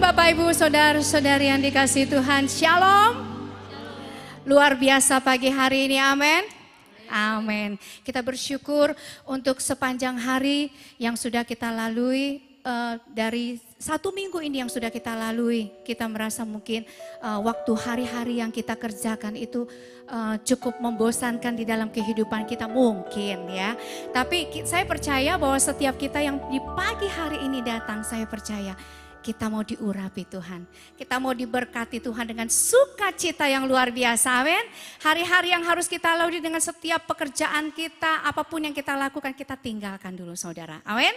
Bapak Ibu Saudara-saudari yang dikasihi Tuhan, Shalom. Luar biasa pagi hari ini, amin. Amin. Kita bersyukur untuk sepanjang hari yang sudah kita lalui, dari 1 minggu ini yang sudah kita lalui. Kita merasa mungkin waktu hari-hari yang kita kerjakan itu cukup membosankan di dalam kehidupan kita mungkin ya. Tapi saya percaya bahwa setiap kita yang di pagi hari ini datang, saya percaya kita mau diurapi Tuhan. Kita mau diberkati Tuhan dengan sukacita yang luar biasa. Amin. Hari-hari yang harus kita lalui dengan setiap pekerjaan kita, apapun yang kita lakukan, kita tinggalkan dulu saudara. Amin.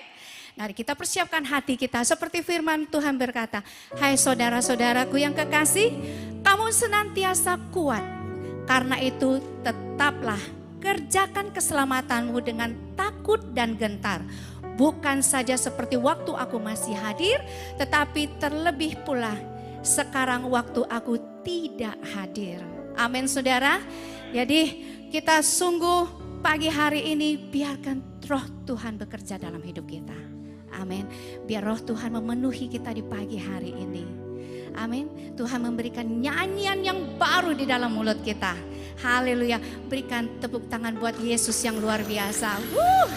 Mari kita persiapkan hati kita seperti firman Tuhan berkata, hai saudara-saudaraku yang kekasih, kamu senantiasa kuat. Karena itu tetaplah kerjakan keselamatanmu dengan takut dan gentar. Bukan saja seperti waktu aku masih hadir, tetapi terlebih pula sekarang waktu aku tidak hadir. Amin saudara. Jadi kita sungguh pagi hari ini biarkan roh Tuhan bekerja dalam hidup kita. Amin. Biar roh Tuhan memenuhi kita di pagi hari ini. Amin. Tuhan memberikan nyanyian yang baru di dalam mulut kita. Haleluya. Berikan tepuk tangan buat Yesus yang luar biasa.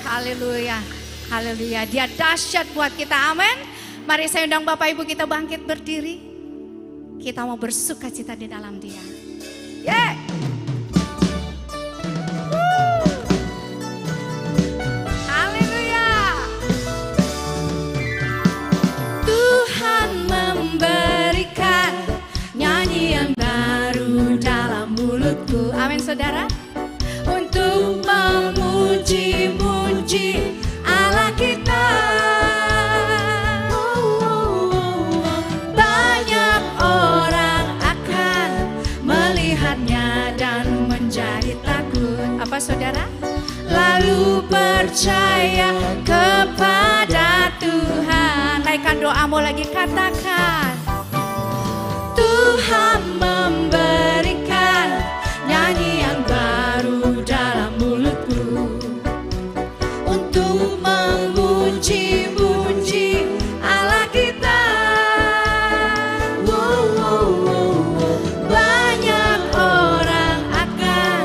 Haleluya. Haleluya, dia dahsyat buat kita, amin. Mari saya undang Bapak Ibu kita bangkit berdiri. Kita mau bersuka cita di dalam dia. Yeah. Haleluya. Tuhan memberikan nyanyian baru dalam mulutku, amin saudara. Untuk memuji-muji Allah kita. Banyak orang akan melihatnya dan menjadi takut. Apa saudara? Lalu percaya kepada Tuhan. Naikkan doamu lagi, katakan. Tuhan memberikan nyanyian baru dalam mulutku. Untuk memuji-muji Allah kita. Banyak orang akan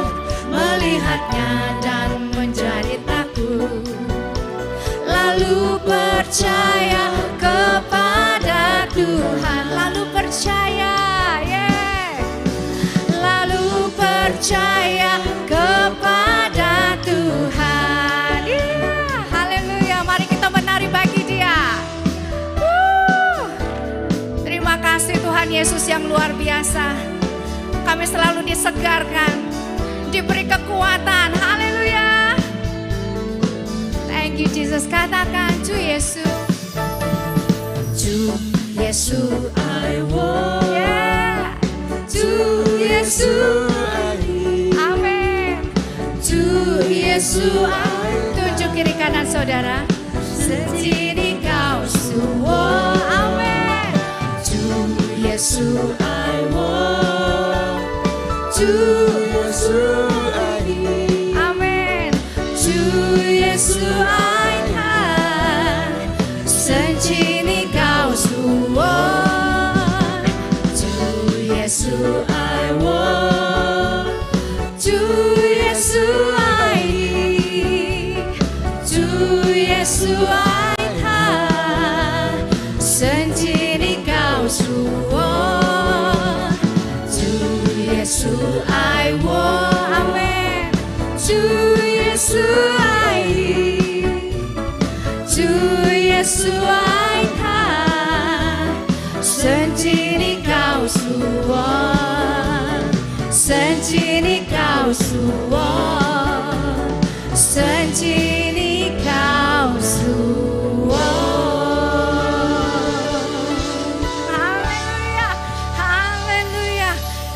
melihatnya dan menjadi takut. Lalu percaya kepada Tuhan. Lalu percaya, lalu percaya kepada Tuhan. Terima kasih Tuhan Yesus yang luar biasa. Kami selalu disegarkan, diberi kekuatan. Haleluya. Thank you Jesus. Katakan to Yesus. To Yesus I want. Yeah. To Yesus I need. Amin. To Yesus I. Tunjuk kiri kanan saudara. Sejini kau semua. Amin. Yesus I want, to Yesus I need. Amin. To Yesus I have. Sejini kau semua. To Yesus I want, to Yesus I need. To Yesus I have. Sejini kau semua. Yesus I want, amen. To Yesus I need. To Yesus I have. Sejini kau semua. Sejini kau semua. Sejini kau semua.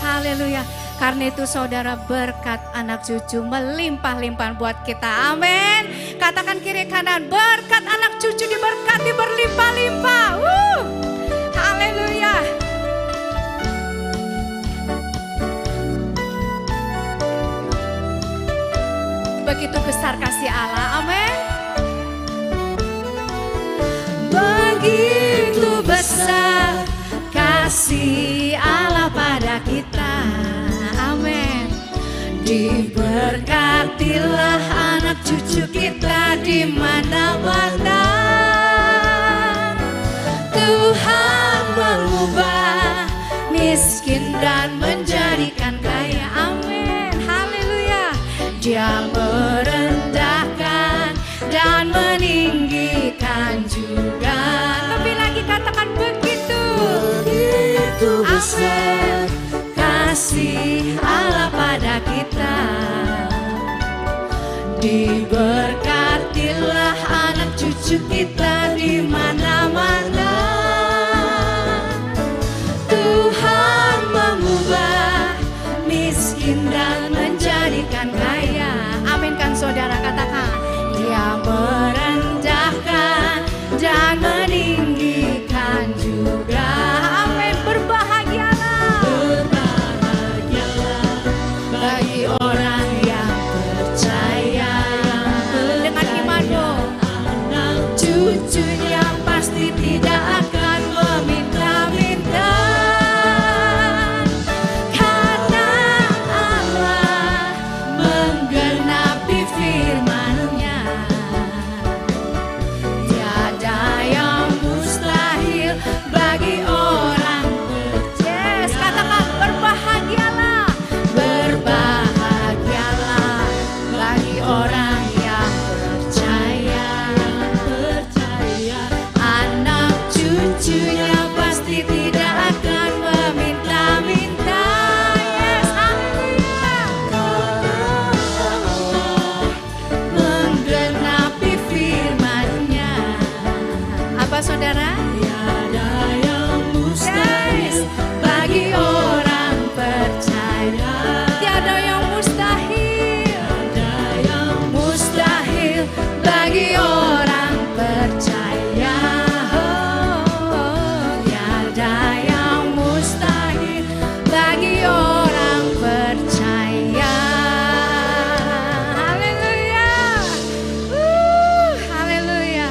Haleluya. Karena itu saudara, berkat anak cucu melimpah-limpah buat kita. Amin. Katakan kiri kanan, berkat anak cucu diberkati berlimpah-limpah. Haleluya. Begitu besar kasih Allah. Amin. Begitu besar kasih Allah pada kita. Amin. Diberkatilah anak cucu kita di mana-mana. Tuhan mengubah miskin dan menjadikan kaya. Amin. Haleluya. Dia merendahkan dan meninggikan juga. Lebih lagi katakan begitu. Begitu besar kasih Allah pada kita. Diberkatilah anak cucu kita di mana-mana. Tuhan mengubah miskin dan menjadikan kaya. Aminkan saudara, katakan. Dia merendahkan dan meninggikan juga. Amin. Berbahagialah. Berbahagialah bagi orang yang percaya. Dengan imanmu, anak cucunya pasti tidak akan meminta-minta. Karena Allah menggenapi firman-Nya. Tiada yang mustahil bagi orang percaya. Katakan berbahagialah. Berbahagialah bagi orang yang percaya. Anak cucunya pasti tidak akan meminta-minta. Yes, haleluya. Menggenapi firman-Nya. Apa saudara? Tiada yang mustahil bagi orang percaya. Tiada yang mustahil. Tiada yang mustahil bagi orang percaya. Oh, tiada yang mustahil bagi orang percaya. Haleluya. Haleluya.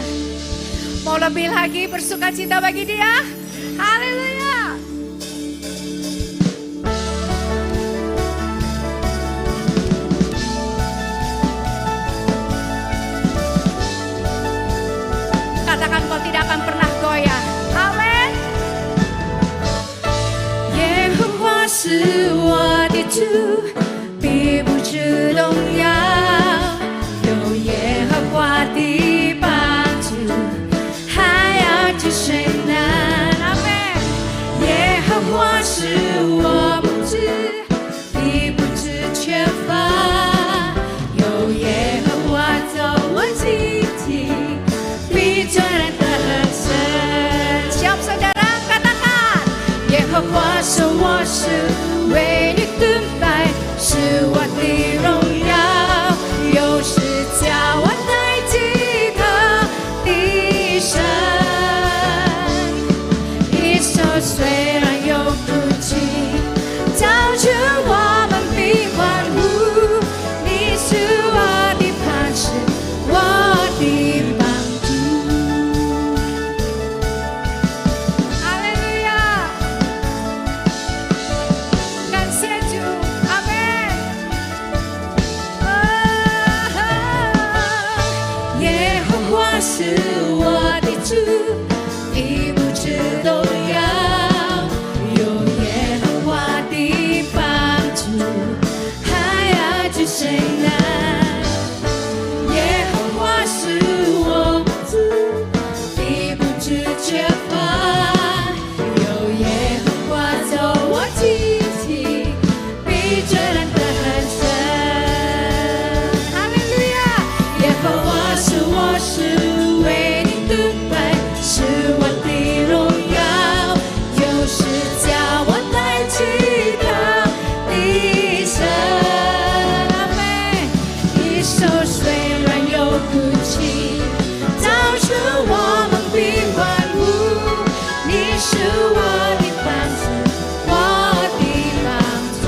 Mau lebih lagi bersukacita bagi Dia? Haleluya. Katakan kau tidak akan pernah goyah. Amin. 耶和华是我的主，必不致动摇。有耶和华的帮助，还要惧谁难？阿门。耶和华是我牧者，必不致缺乏。有耶和华做我基地，必全然的很深。Siap saudara, katakan. 耶和华是我是为你盾牌，是我的荣耀，又是叫我代替他的神。一手虽然有哭泣，造成我们必欢呼。你是我的磐石，我的帮助。哈利路亚，感谢主，阿门。耶和华是我的主，必不致动摇。有耶和华的帮助，还要惧谁难？耶和华是我牧者，必不致缺乏。有耶和华做我基地，必全然的很深。哈利路亚！耶和华是我是为你盾牌，是我的荣耀，又是叫我代替他的神。阿门。一手虽然有哭泣，造成我们必欢呼。你是我的帮助，我的帮助。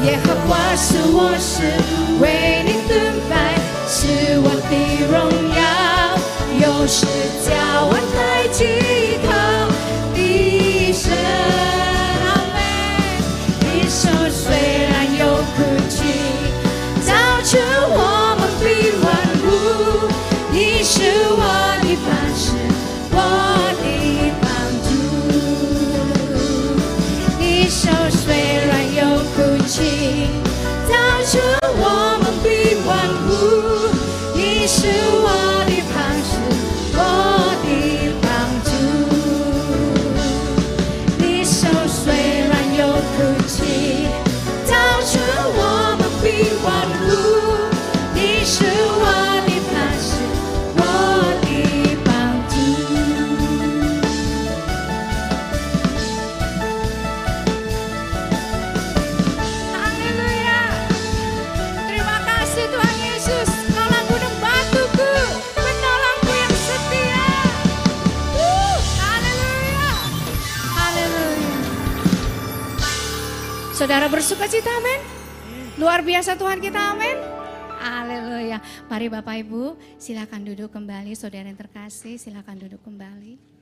耶和华是我是为你盾牌，是我的荣耀，又是叫我代替他情，造就我们并万物。你是我的磐石，我的帮助。你手虽然有哭泣，造就我们并万物。你是我的磐石，我的帮助。哈利路亚！ Terima kasih Tuhan Yesus, Kaulah gunung batuku, penolongku yang setia. Haleluya, haleluya. Saudara bersuka cita, amin. Luar biasa Tuhan kita, amin. Haleluya. Mari Bapak Ibu, silakan duduk kembali. Saudara yang terkasih, silakan duduk kembali.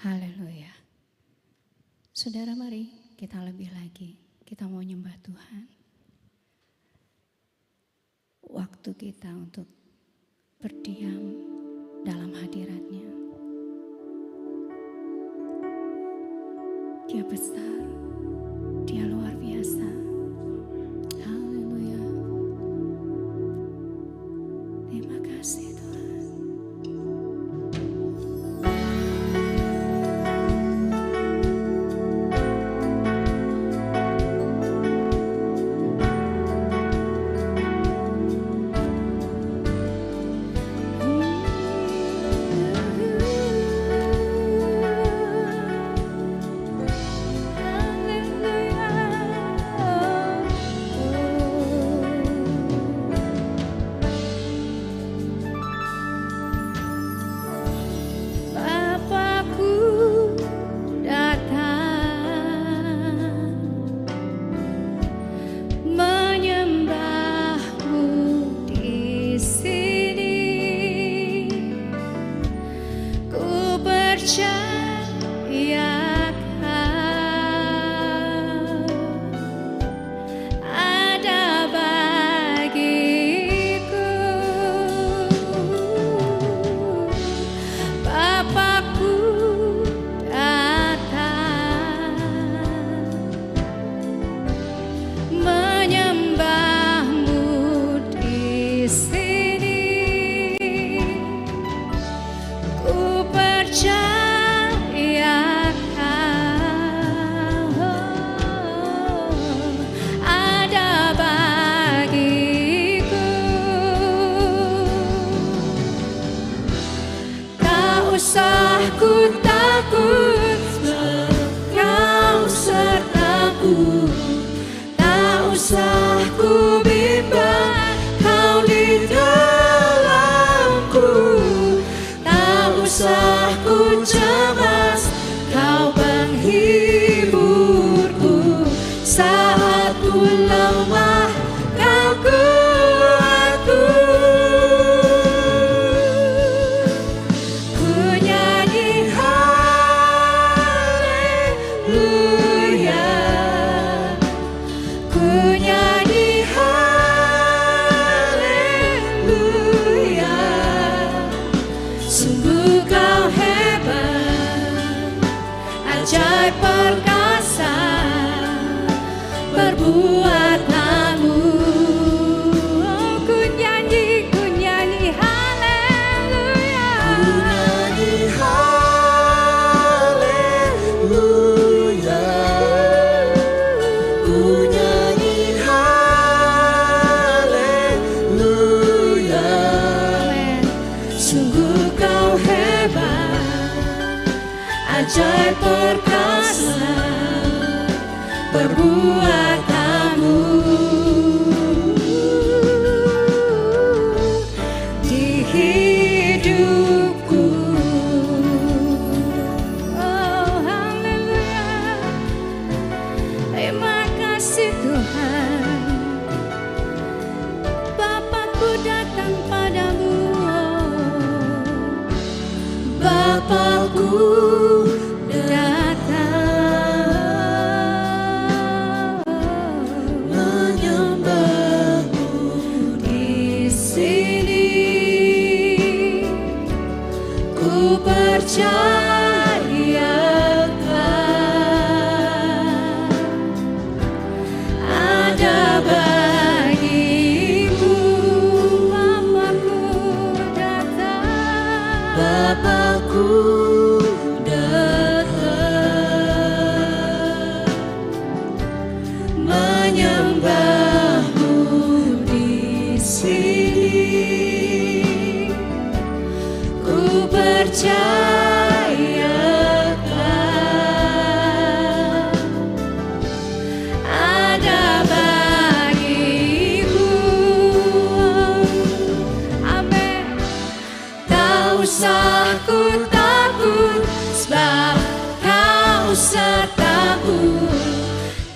Haleluya. Saudara, mari kita lebih lagi. Kita mau nyembah Tuhan. Waktu kita untuk berdiam dalam hadirat-Nya. Dia besar, Dia luar biasa. Haleluya. Terima kasih Tuhan. Saat ku lemah datang menyembahmu di sini. Ku percayakan ada bagimu. Bapakku datang menyembahmu di sini. Ku percayakan ada bagimu. Amin. Tak usah ku takut, sebab Kau sertaku.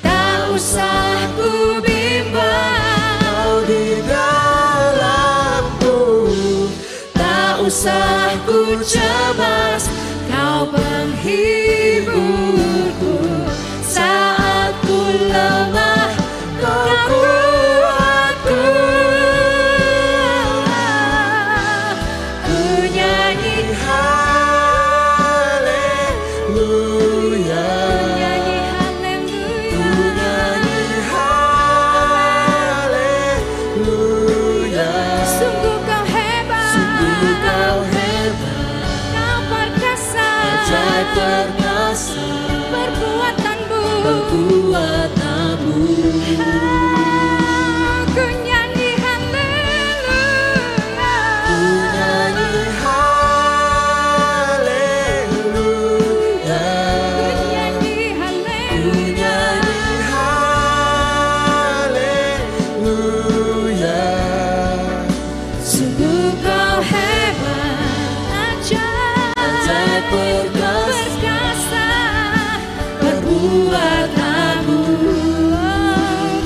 Tak usah ku bimbang, Kau di dalamku. Tak usah ku cemas, Kau penghiburku. Saat ku lemah, Kau kuatku. Ku nyanyi haleluya, ku nyanyi haleluya. Sungguh Kau hebat, sungguh Kau hebat. Kau perkasa, ajaib perkasa. Perbuatanmu, perbuatanmu. Ku nyanyi haleluya, ku nyanyi haleluya, ku nyanyi haleluya, haleluya. Sungguh Kau hebat, ajaib perkasa. Perbuatanmu,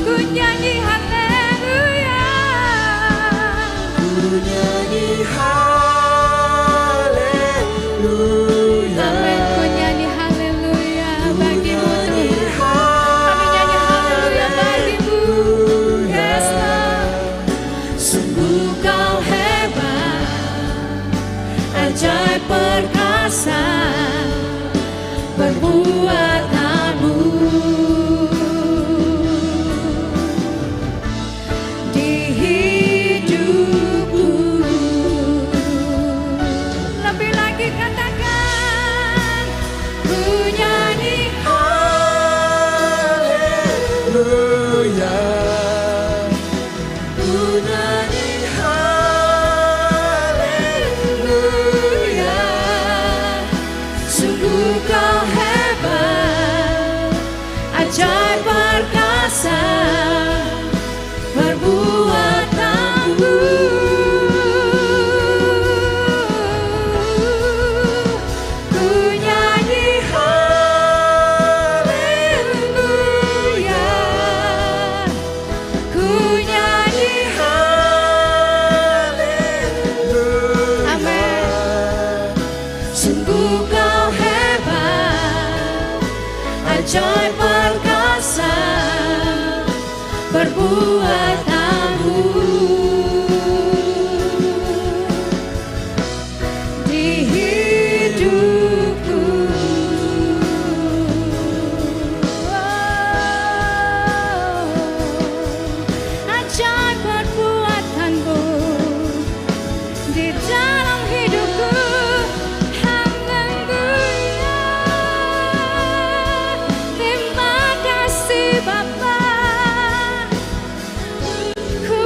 ku nyanyi haleluya, ku nyanyi haleluya. Amin, ku nyanyi haleluya bagimu Tuhan. Kami nyanyi haleluya bagimu. Yes, Lord. Sungguh Kau hebat, ajaib perkasa. Perbuatanmu di hidupku. Lebih lagi katakan, ku nyanyi haleluya, ku nyanyi haleluya. Sungguh Kau hebat, ajaib perkasa. Perbuatanmu, ku nyanyi haleluya, ku nyanyi haleluya. Amin. Sungguh Kau hebat, ajaib perkasa. Perbuatanmu di hidupku. Ajaib perbuatanmu di dalam hidupku. Haleluya. Terima kasih Bapa. Ku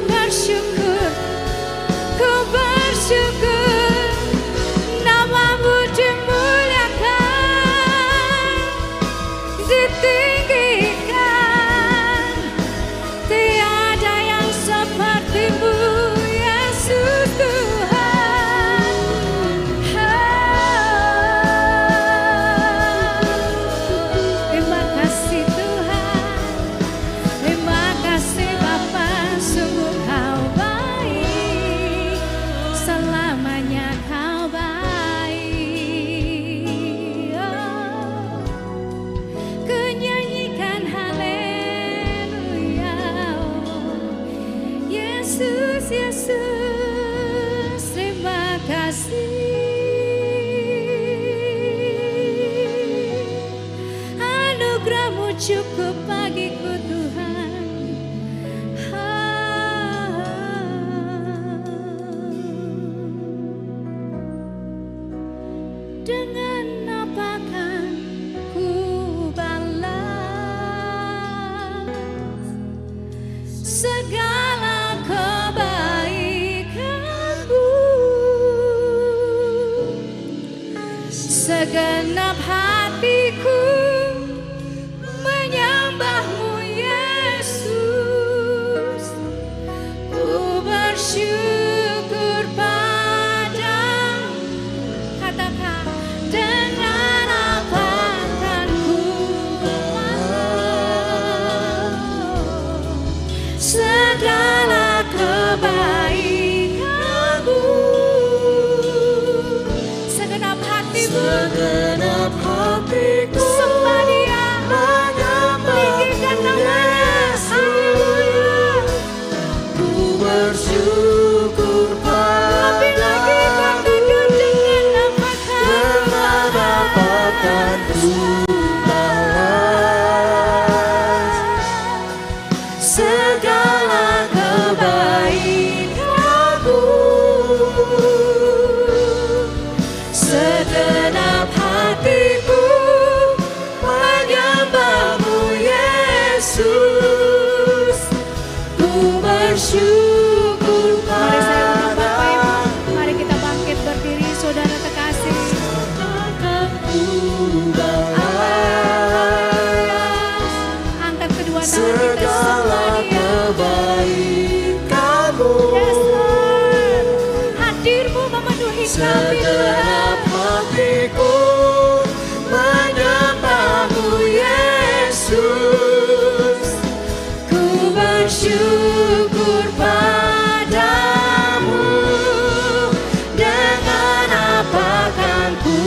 Yesus, terima kasih. Anugerah-Mu cukup bagiku Tuhan. Dengan apa kan ku balas segala kebaikan-Mu? Segenap hatiku menyembah-Mu Yesus. Ku bersyukur padamu. Katakan, dengan apa kan ku balas segala kebaikan-Mu? Segenap hatiku, sembah Dia, tinggikan nama-Nya. Haleluya. Ku bersyukur Lebih lagi katakan, dengan apa kan ku balas segala kebaikan-Mu. Segenap hatiku menyembah-Mu Yesus. Ku bersyukur Mari saya undang Bapak Ibu, padamu. mari kita bangkit berdiri saudara terkasih. Angkat kedua tangan kita, Segala sembah Dia. kebaikan-Mu. Yes, Lord. Hadir-Mu memenuhi kami Segenap Tuhan. hatiku menyembah-Mu Yesus. Ku bersyukur padamu. Dengan apa kan ku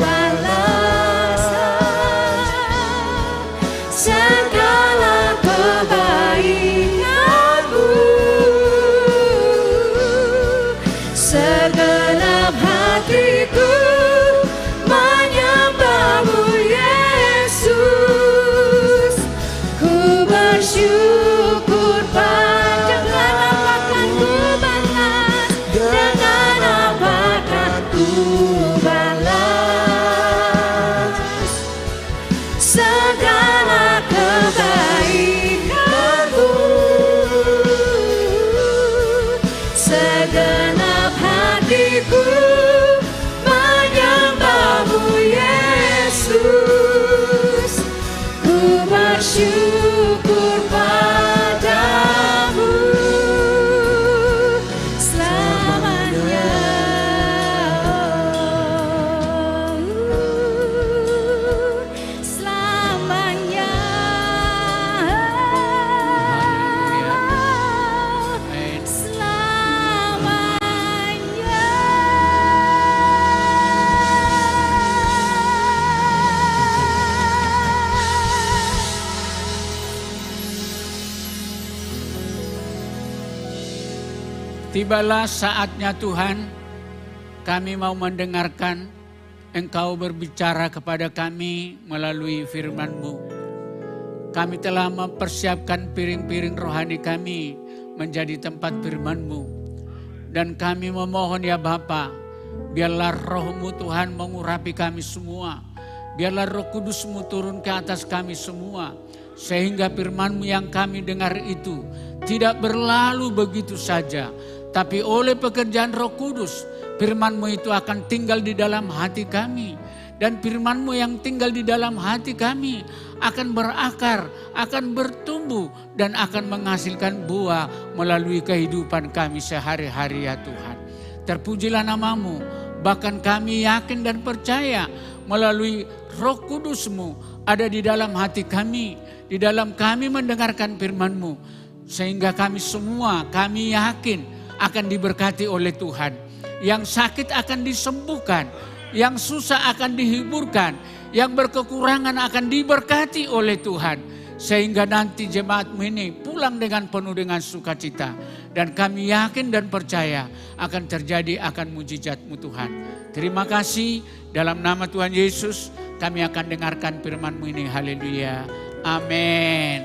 balas segala kebaikan-Mu. Segenap hatiku menyembah-Mu Yesus. Ku bersyukur padamu. Dengan apa kan ku balas segala kebaikan-Mu. Segenap hatiku menyembah-Mu Yesus. Ku bersyukur padamu selamanya. Selamanya. Amin. Selamanya. Tibalah saatnya Tuhan, kami mau mendengarkan Engkau berbicara kepada kami melalui firman-Mu. Kami telah mempersiapkan piring-piring rohani kami menjadi tempat firman-Mu. Dan kami memohon ya Bapa, biarlah Roh-Mu Tuhan mengurapi kami semua. Biarlah Roh Kudus-Mu turun ke atas kami semua. Sehingga firman-Mu yang kami dengar itu tidak berlalu begitu saja. Tapi oleh pekerjaan Roh Kudus, firman-Mu itu akan tinggal di dalam hati kami. Dan firman-Mu yang tinggal di dalam hati kami akan berakar, akan bertumbuh, dan akan menghasilkan buah melalui kehidupan kami sehari-hari ya Tuhan. Terpujilah nama-Mu, bahkan kami yakin dan percaya melalui Roh Kudus-Mu ada di dalam hati kami, di dalam kami mendengarkan firman-Mu. Sehingga kami semua, kami yakin akan diberkati oleh Tuhan. Yang sakit akan disembuhkan, yang susah akan dihiburkan, yang berkekurangan akan diberkati oleh Tuhan. Sehingga nanti jemaatmu ini pulang dengan penuh dengan sukacita. Dan kami yakin dan percaya akan terjadi akan mujizat-Mu Tuhan. Terima kasih, dalam nama Tuhan Yesus kami akan dengarkan firman-Mu ini. Haleluya. Amin.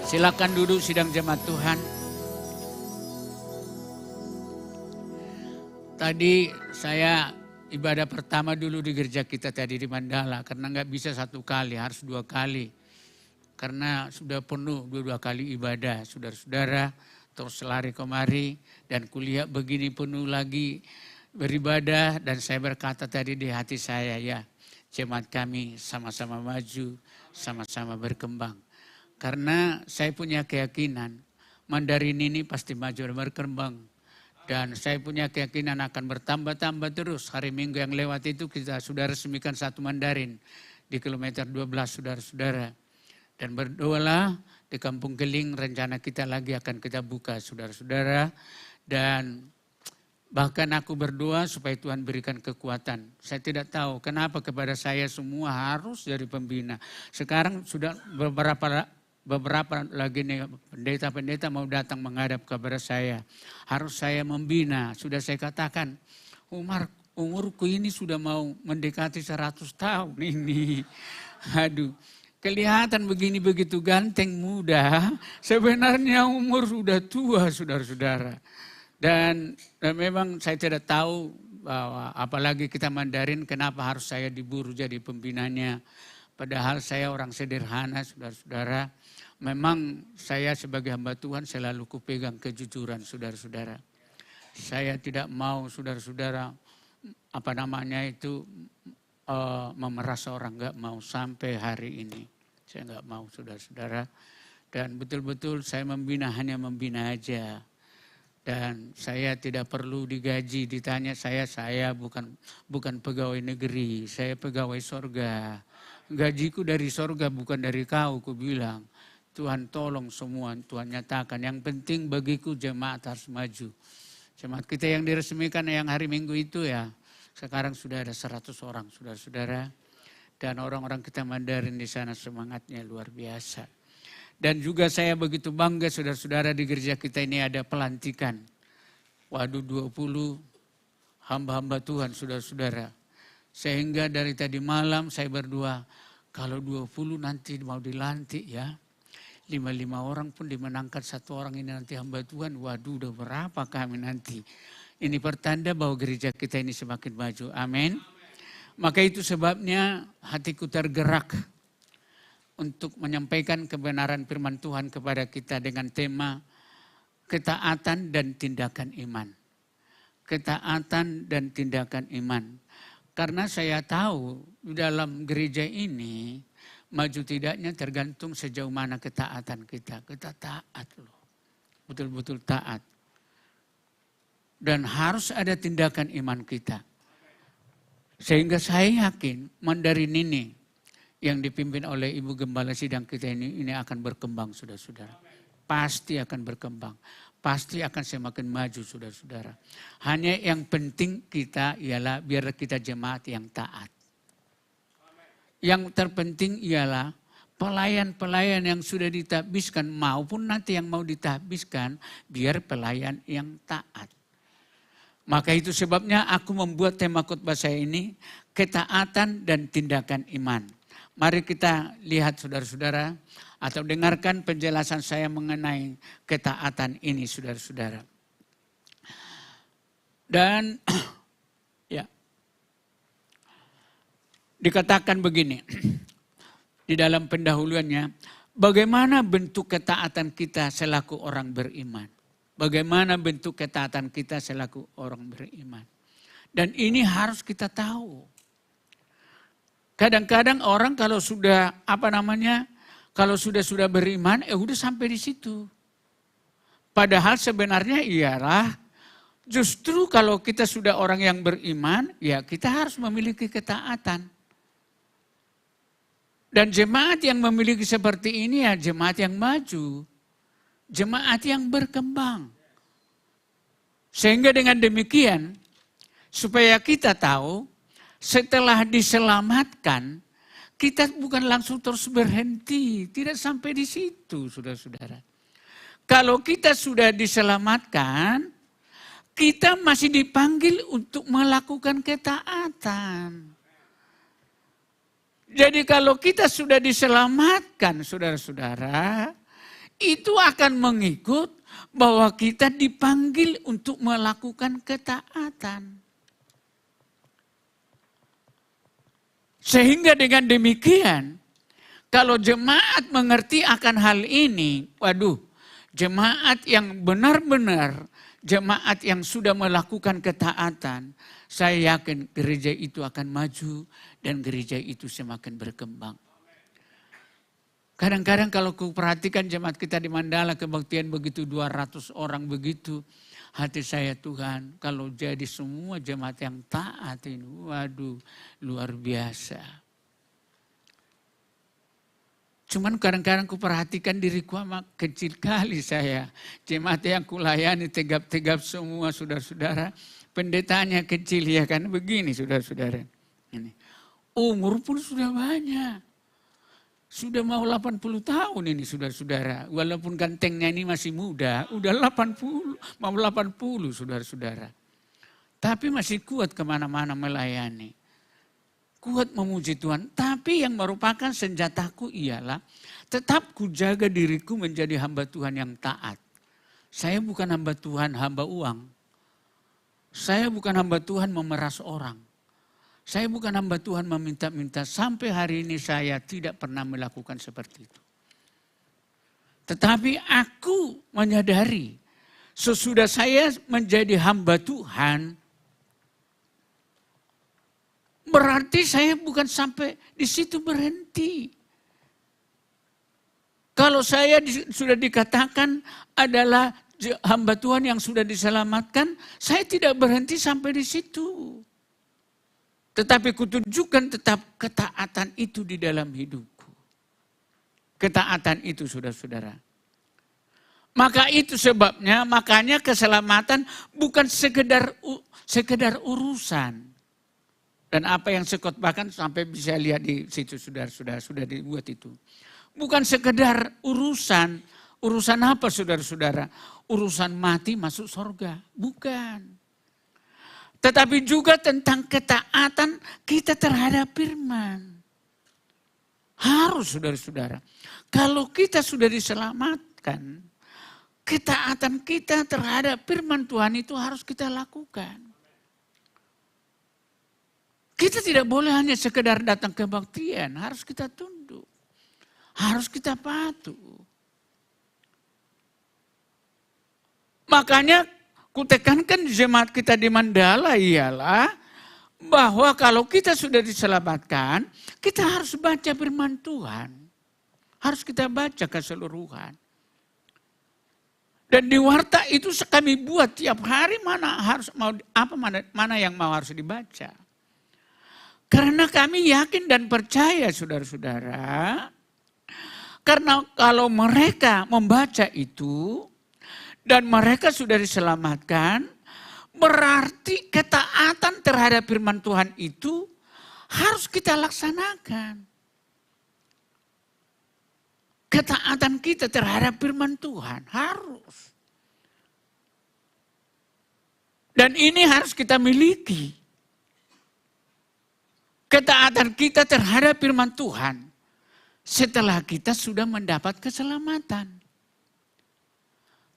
Silakan duduk sidang jemaat Tuhan. Tadi saya ibadah pertama dulu di gereja kita tadi di Mandala. Karena nggak bisa 1 kali, harus 2 kali. Karena sudah penuh 2 kali ibadah, saudara-saudara. Terus lari kemari dan kuliah begini penuh lagi beribadah. Dan saya berkata tadi di hati saya, ya jemaat kami sama-sama maju, sama-sama berkembang. Karena saya punya keyakinan Mandarin ini pasti maju dan berkembang. Dan saya punya keyakinan akan bertambah-tambah terus. Hari Minggu yang lewat itu kita sudah resmikan 1 Mandarin di kilometer 12, saudara-saudara. Dan berdoalah di Kampung Keling, rencana kita lagi akan kita buka, saudara-saudara. Dan bahkan aku berdoa supaya Tuhan berikan kekuatan. Saya tidak tahu kenapa kepada saya semua harus dari pembina. Sekarang sudah beberapa lagi nih pendeta-pendeta mau datang menghadap kepada saya. Harus saya membina. Sudah saya katakan, umurku ini sudah mau mendekati 100 tahun ini. Aduh. Kelihatan begini begitu ganteng muda, sebenarnya umur sudah tua, saudara-saudara. Dan memang saya tidak tahu bahwa apalagi kita Mandarin kenapa harus saya diburu jadi pembinanya. Padahal saya orang sederhana, saudara-saudara. Memang saya sebagai hamba Tuhan selalu kupegang kejujuran, saudara-saudara. Saya tidak mau, saudara-saudara, memeras orang, enggak mau sampai hari ini. Saya enggak mau, saudara-saudara. Dan betul-betul saya membina, hanya membina aja. Dan saya tidak perlu digaji, ditanya saya bukan pegawai negeri, saya pegawai sorga. Gajiku dari sorga bukan dari kau, ku bilang. Tuhan tolong semua, Tuhan nyatakan. Yang penting bagiku jemaat harus maju. Jemaat kita yang diresmikan yang hari Minggu itu ya, sekarang sudah ada 100 orang, saudara-saudara. Dan orang-orang kita Mandarin di sana semangatnya luar biasa. Dan juga saya begitu bangga, saudara-saudara, di gereja kita ini ada pelantikan. Waduh, 20 hamba-hamba Tuhan, saudara-saudara. Sehingga dari tadi malam saya berdoa, kalau 20 nanti mau dilantik ya. 5 orang pun dimenangkan 1 orang ini nanti hamba Tuhan. Waduh, udah berapa kami nanti. Ini pertanda bahwa gereja kita ini semakin maju. Amin. Maka itu sebabnya hatiku tergerak untuk menyampaikan kebenaran firman Tuhan kepada kita dengan tema ketaatan dan tindakan iman. Ketaatan dan tindakan iman. Karena saya tahu di dalam gereja ini maju tidaknya tergantung sejauh mana ketaatan kita. Kita taat loh. Betul-betul taat. Dan harus ada tindakan iman kita. Sehingga saya yakin Mandarin ini yang dipimpin oleh Ibu Gembala Sidang kita ini akan berkembang, saudara-saudara. Pasti akan berkembang. Pasti akan semakin maju, saudara-saudara. Hanya yang penting kita ialah biar kita jemaat yang taat. Yang terpenting ialah pelayan-pelayan yang sudah ditahbiskan maupun nanti yang mau ditahbiskan, biar pelayan yang taat. Maka itu sebabnya aku membuat tema khotbah saya ini, ketaatan dan tindakan iman. Mari kita lihat saudara-saudara, atau dengarkan penjelasan saya mengenai ketaatan ini saudara-saudara. Dan ya, dikatakan begini, di dalam pendahuluannya, bagaimana bentuk ketaatan kita selaku orang beriman. Bagaimana bentuk ketaatan kita selaku orang beriman. Dan ini harus kita tahu. Kadang-kadang orang kalau sudah kalau sudah beriman, udah sampai di situ. Padahal sebenarnya ialah justru kalau kita sudah orang yang beriman, ya kita harus memiliki ketaatan. Dan jemaat yang memiliki seperti ini ya jemaat yang maju. Jemaat yang berkembang. Sehingga dengan demikian, supaya kita tahu, setelah diselamatkan, kita bukan langsung terus berhenti. Tidak sampai di situ, saudara-saudara. Kalau kita sudah diselamatkan, kita masih dipanggil untuk melakukan ketaatan. Jadi kalau kita sudah diselamatkan, saudara-saudara, itu akan mengikut bahwa kita dipanggil untuk melakukan ketaatan. Sehingga dengan demikian, kalau jemaat mengerti akan hal ini, waduh, jemaat yang benar-benar, jemaat yang sudah melakukan ketaatan, saya yakin gereja itu akan maju dan gereja itu semakin berkembang. Kadang-kadang kalau ku perhatikan jemaat kita di Mandala kebaktian begitu 200 orang begitu. Hati saya Tuhan kalau jadi semua jemaat yang taat ini. Waduh luar biasa. Cuman kadang-kadang ku perhatikan diriku amat kecil kali saya. Jemaat yang kulayani tegap-tegap semua saudara-saudara. Pendetanya kecil ya kan begini saudara-saudara. Ini. Umur pun sudah banyak. Sudah mau 80 tahun ini saudara-saudara. Walaupun gantengnya ini masih muda, udah 80, mau 80 saudara-saudara. Tapi masih kuat kemana-mana melayani. Kuat memuji Tuhan. Tapi yang merupakan senjataku ialah tetap ku jaga diriku menjadi hamba Tuhan yang taat. Saya bukan hamba Tuhan, hamba uang. Saya bukan hamba Tuhan memeras orang. Saya bukan hamba Tuhan meminta-minta, sampai hari ini saya tidak pernah melakukan seperti itu. Tetapi aku menyadari, sesudah saya menjadi hamba Tuhan, berarti saya bukan sampai di situ berhenti. Kalau saya sudah dikatakan adalah hamba Tuhan yang sudah diselamatkan, saya tidak berhenti sampai di situ. Tetapi kutunjukkan tetap ketaatan itu di dalam hidupku. Ketaatan itu saudara-saudara. Maka itu sebabnya, makanya keselamatan bukan sekedar urusan. Dan apa yang saya khotbahkan sampai bisa lihat di situ saudara-saudara, sudah dibuat itu. Bukan sekedar urusan. Urusan apa saudara-saudara? Urusan mati masuk surga. Bukan. Tetapi juga tentang ketaatan kita terhadap firman. Harus saudara-saudara. Kalau kita sudah diselamatkan, ketaatan kita terhadap firman Tuhan itu harus kita lakukan. Kita tidak boleh hanya sekedar datang ke kebaktian, harus kita tunduk. Harus kita patuh. Makanya kutekankan jemaat kita di Mandala ialah bahwa kalau kita sudah diselamatkan, kita harus baca firman Tuhan. Harus kita baca keseluruhan. Dan di warta itu kami buat tiap hari mana yang mau harus dibaca. Karena kami yakin dan percaya saudara-saudara, karena kalau mereka membaca itu, dan mereka sudah diselamatkan, berarti ketaatan terhadap firman Tuhan itu harus kita laksanakan. Ketaatan kita terhadap firman Tuhan harus. Dan ini harus kita miliki. Ketaatan kita terhadap firman Tuhan setelah kita sudah mendapat keselamatan.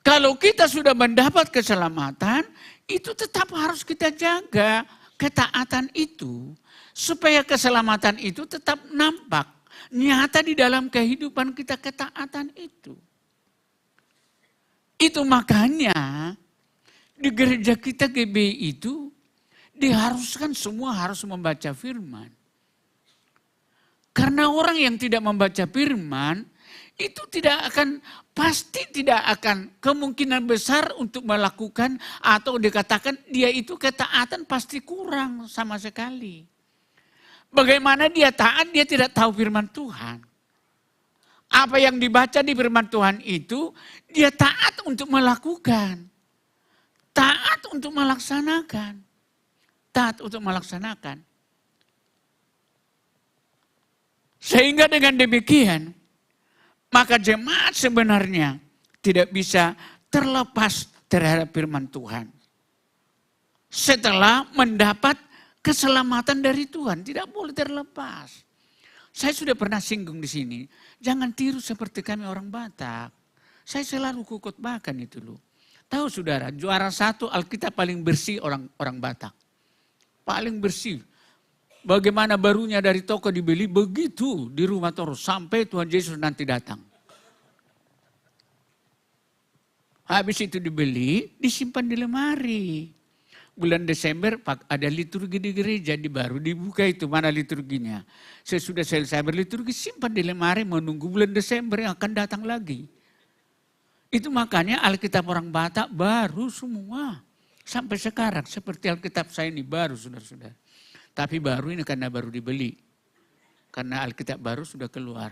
Kalau kita sudah mendapat keselamatan, itu tetap harus kita jaga ketaatan itu. Supaya keselamatan itu tetap nampak, nyata di dalam kehidupan kita ketaatan itu. Itu makanya di gereja kita GBI itu diharuskan semua harus membaca firman. Karena orang yang tidak membaca firman, itu pasti tidak akan kemungkinan besar untuk melakukan atau dikatakan dia itu ketaatan pasti kurang sama sekali. Bagaimana dia taat, dia tidak tahu firman Tuhan. Apa yang dibaca di firman Tuhan itu, dia taat untuk melakukan. Taat untuk melaksanakan. Taat untuk melaksanakan. Sehingga dengan demikian, maka jemaat sebenarnya tidak bisa terlepas terhadap firman Tuhan. Setelah mendapat keselamatan dari Tuhan, tidak boleh terlepas. Saya sudah pernah singgung di sini, jangan tiru seperti kami orang Batak. Saya selalu kukutbahkan itu loh. Tahu saudara, juara 1 Alkitab paling bersih orang Batak. Paling bersih. Bagaimana barunya dari toko dibeli, begitu di rumah terus sampai Tuhan Yesus nanti datang. Habis itu dibeli, disimpan di lemari. Bulan Desember ada liturgi di gereja, baru dibuka itu mana liturginya. Sesudah selesai berliturgi, simpan di lemari menunggu bulan Desember yang akan datang lagi. Itu makanya Alkitab orang Batak baru semua. Sampai sekarang seperti Alkitab saya ini baru saudara-saudara. Tapi baru ini karena baru dibeli. Karena Alkitab baru sudah keluar.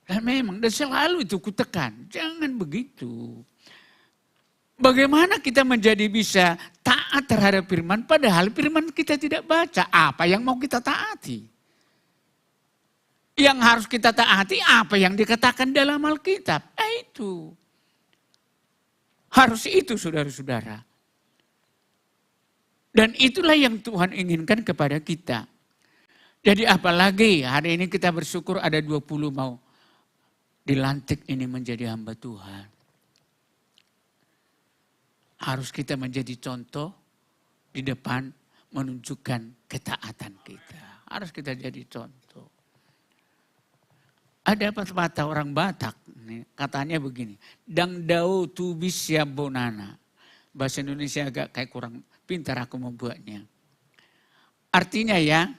Dan memang dan selalu itu kutekan, jangan begitu. Bagaimana kita menjadi bisa taat terhadap firman padahal firman kita tidak baca. Apa yang mau kita taati? Yang harus kita taati apa yang dikatakan dalam Alkitab. Itu. Harus itu saudara-saudara. Dan itulah yang Tuhan inginkan kepada kita. Jadi apalagi hari ini kita bersyukur ada 20 mau dilantik ini menjadi hamba Tuhan. Harus kita menjadi contoh di depan menunjukkan ketaatan kita. Harus kita jadi contoh. Ada pepatah orang Batak, katanya begini. Dang dau tubis siap bonana. Bahasa Indonesia agak kayak kurang pintar aku membuatnya. Artinya ya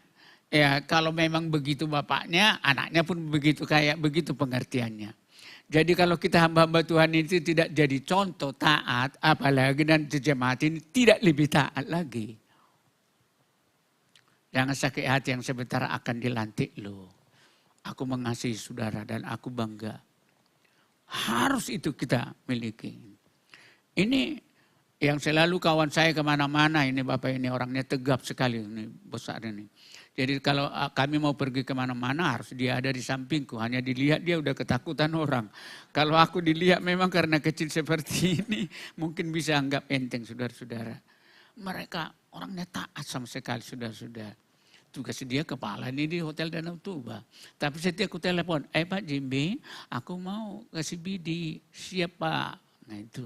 kalau memang begitu bapaknya, anaknya pun begitu kayak begitu pengertiannya. Jadi kalau kita hamba-hamba Tuhan itu tidak jadi contoh taat, apalagi dan jemaat ini tidak lebih taat lagi. Jangan sakit hati yang sebentar akan dilantik loh. Aku mengasihi saudara dan aku bangga. Harus itu kita miliki. Ini yang selalu kawan saya kemana-mana, ini Bapak ini orangnya tegap sekali, ini besar ini. Jadi kalau kami mau pergi kemana-mana harus dia ada di sampingku. Hanya dilihat dia udah ketakutan orang. Kalau aku dilihat memang karena kecil seperti ini mungkin bisa anggap enteng saudara-saudara. Mereka orangnya taat sama sekali saudara-saudara. Tugas dia kepala ini di Hotel Danau Toba. Tapi setiap aku telepon, Pak Jimbe aku mau kasih bidi. Siap Pak. Nah itu.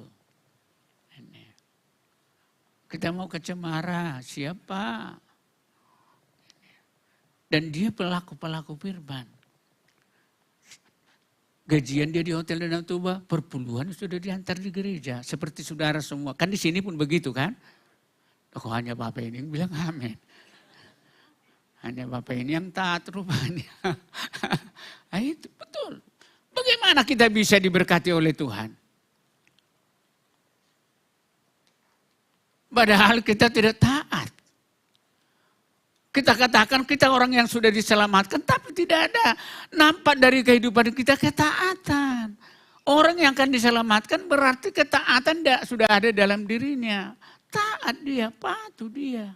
Kita mau ke Cemara. Siap Pak. Dan dia pelaku-pelaku firman. Gajian dia di Hotel Danau Toba per puluhan sudah diantar di gereja. Seperti saudara semua. Kan di sini pun begitu kan? Kok hanya Bapak ini yang bilang amin. Hanya Bapak ini yang taat rupanya. Nah, itu betul. Bagaimana kita bisa diberkati oleh Tuhan? Padahal kita tidak taat. Kita katakan kita orang yang sudah diselamatkan, tapi tidak ada nampak dari kehidupan kita ketaatan. Orang yang akan diselamatkan berarti ketaatan sudah ada dalam dirinya. Taat dia, patuh dia.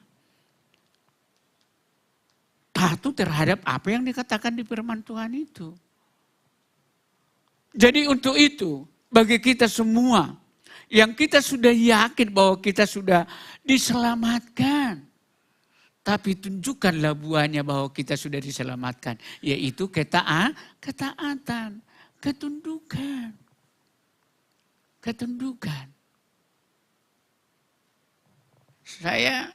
Patuh terhadap apa yang dikatakan di firman Tuhan itu. Jadi untuk itu, bagi kita semua, yang kita sudah yakin bahwa kita sudah diselamatkan. Tapi tunjukkanlah buahnya bahwa kita sudah diselamatkan. Yaitu ketaatan, ketundukan. Ketundukan. Saya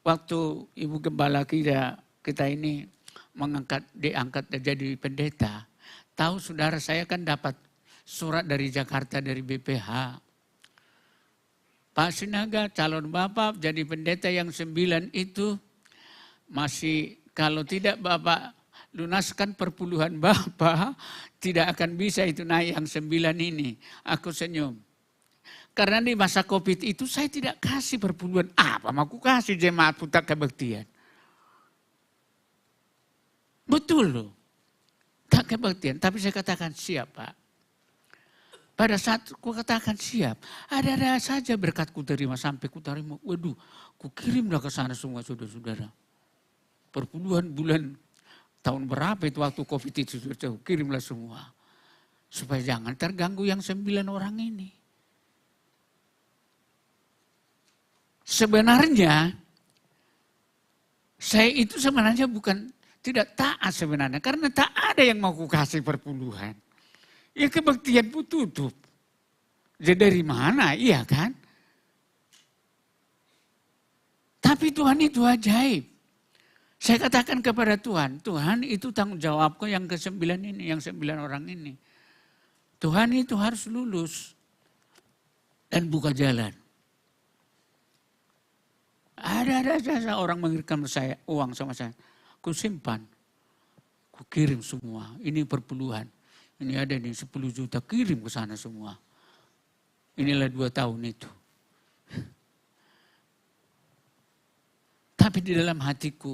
waktu Ibu Gembala kita ini diangkat jadi pendeta. Tahu saudara saya kan dapat surat dari Jakarta dari BPH. Pak Sinaga calon Bapak jadi pendeta yang 9 itu masih kalau tidak Bapak lunaskan perpuluhan Bapak tidak akan bisa itu naik yang 9 ini. Aku senyum. Karena di masa COVID itu saya tidak kasih perpuluhan. Apa mau aku kasih jemaat putar kebaktian. Betul loh. Tak kebaktian. Tapi saya katakan siap Pak. Pada saat ku katakan siap, ada saja berkat ku terima sampai ku terima. Waduh, ku kirimlah ke sana semua saudara-saudara. Perpuluhan bulan, tahun berapa itu waktu COVID itu sudah kirimlah semua. Supaya jangan terganggu yang 9 orang ini. Sebenarnya, saya itu sebenarnya bukan tidak taat sebenarnya. Karena tak ada yang mau kukasih perpuluhan. Ya kebaktian pun tutup. Jadi dari mana? Iya kan? Tapi Tuhan itu ajaib. Saya katakan kepada Tuhan, Tuhan itu tanggung jawabku yang ke-9 ini, yang 9 orang ini. Tuhan itu harus lulus dan buka jalan. Ada saja orang mengirimkan saya uang sama saya. Ku simpan, ku kirim semua. Ini perpuluhan. Ini ada nih 10 juta, kirim ke sana semua. Inilah 2 tahun itu. Tapi di dalam hatiku,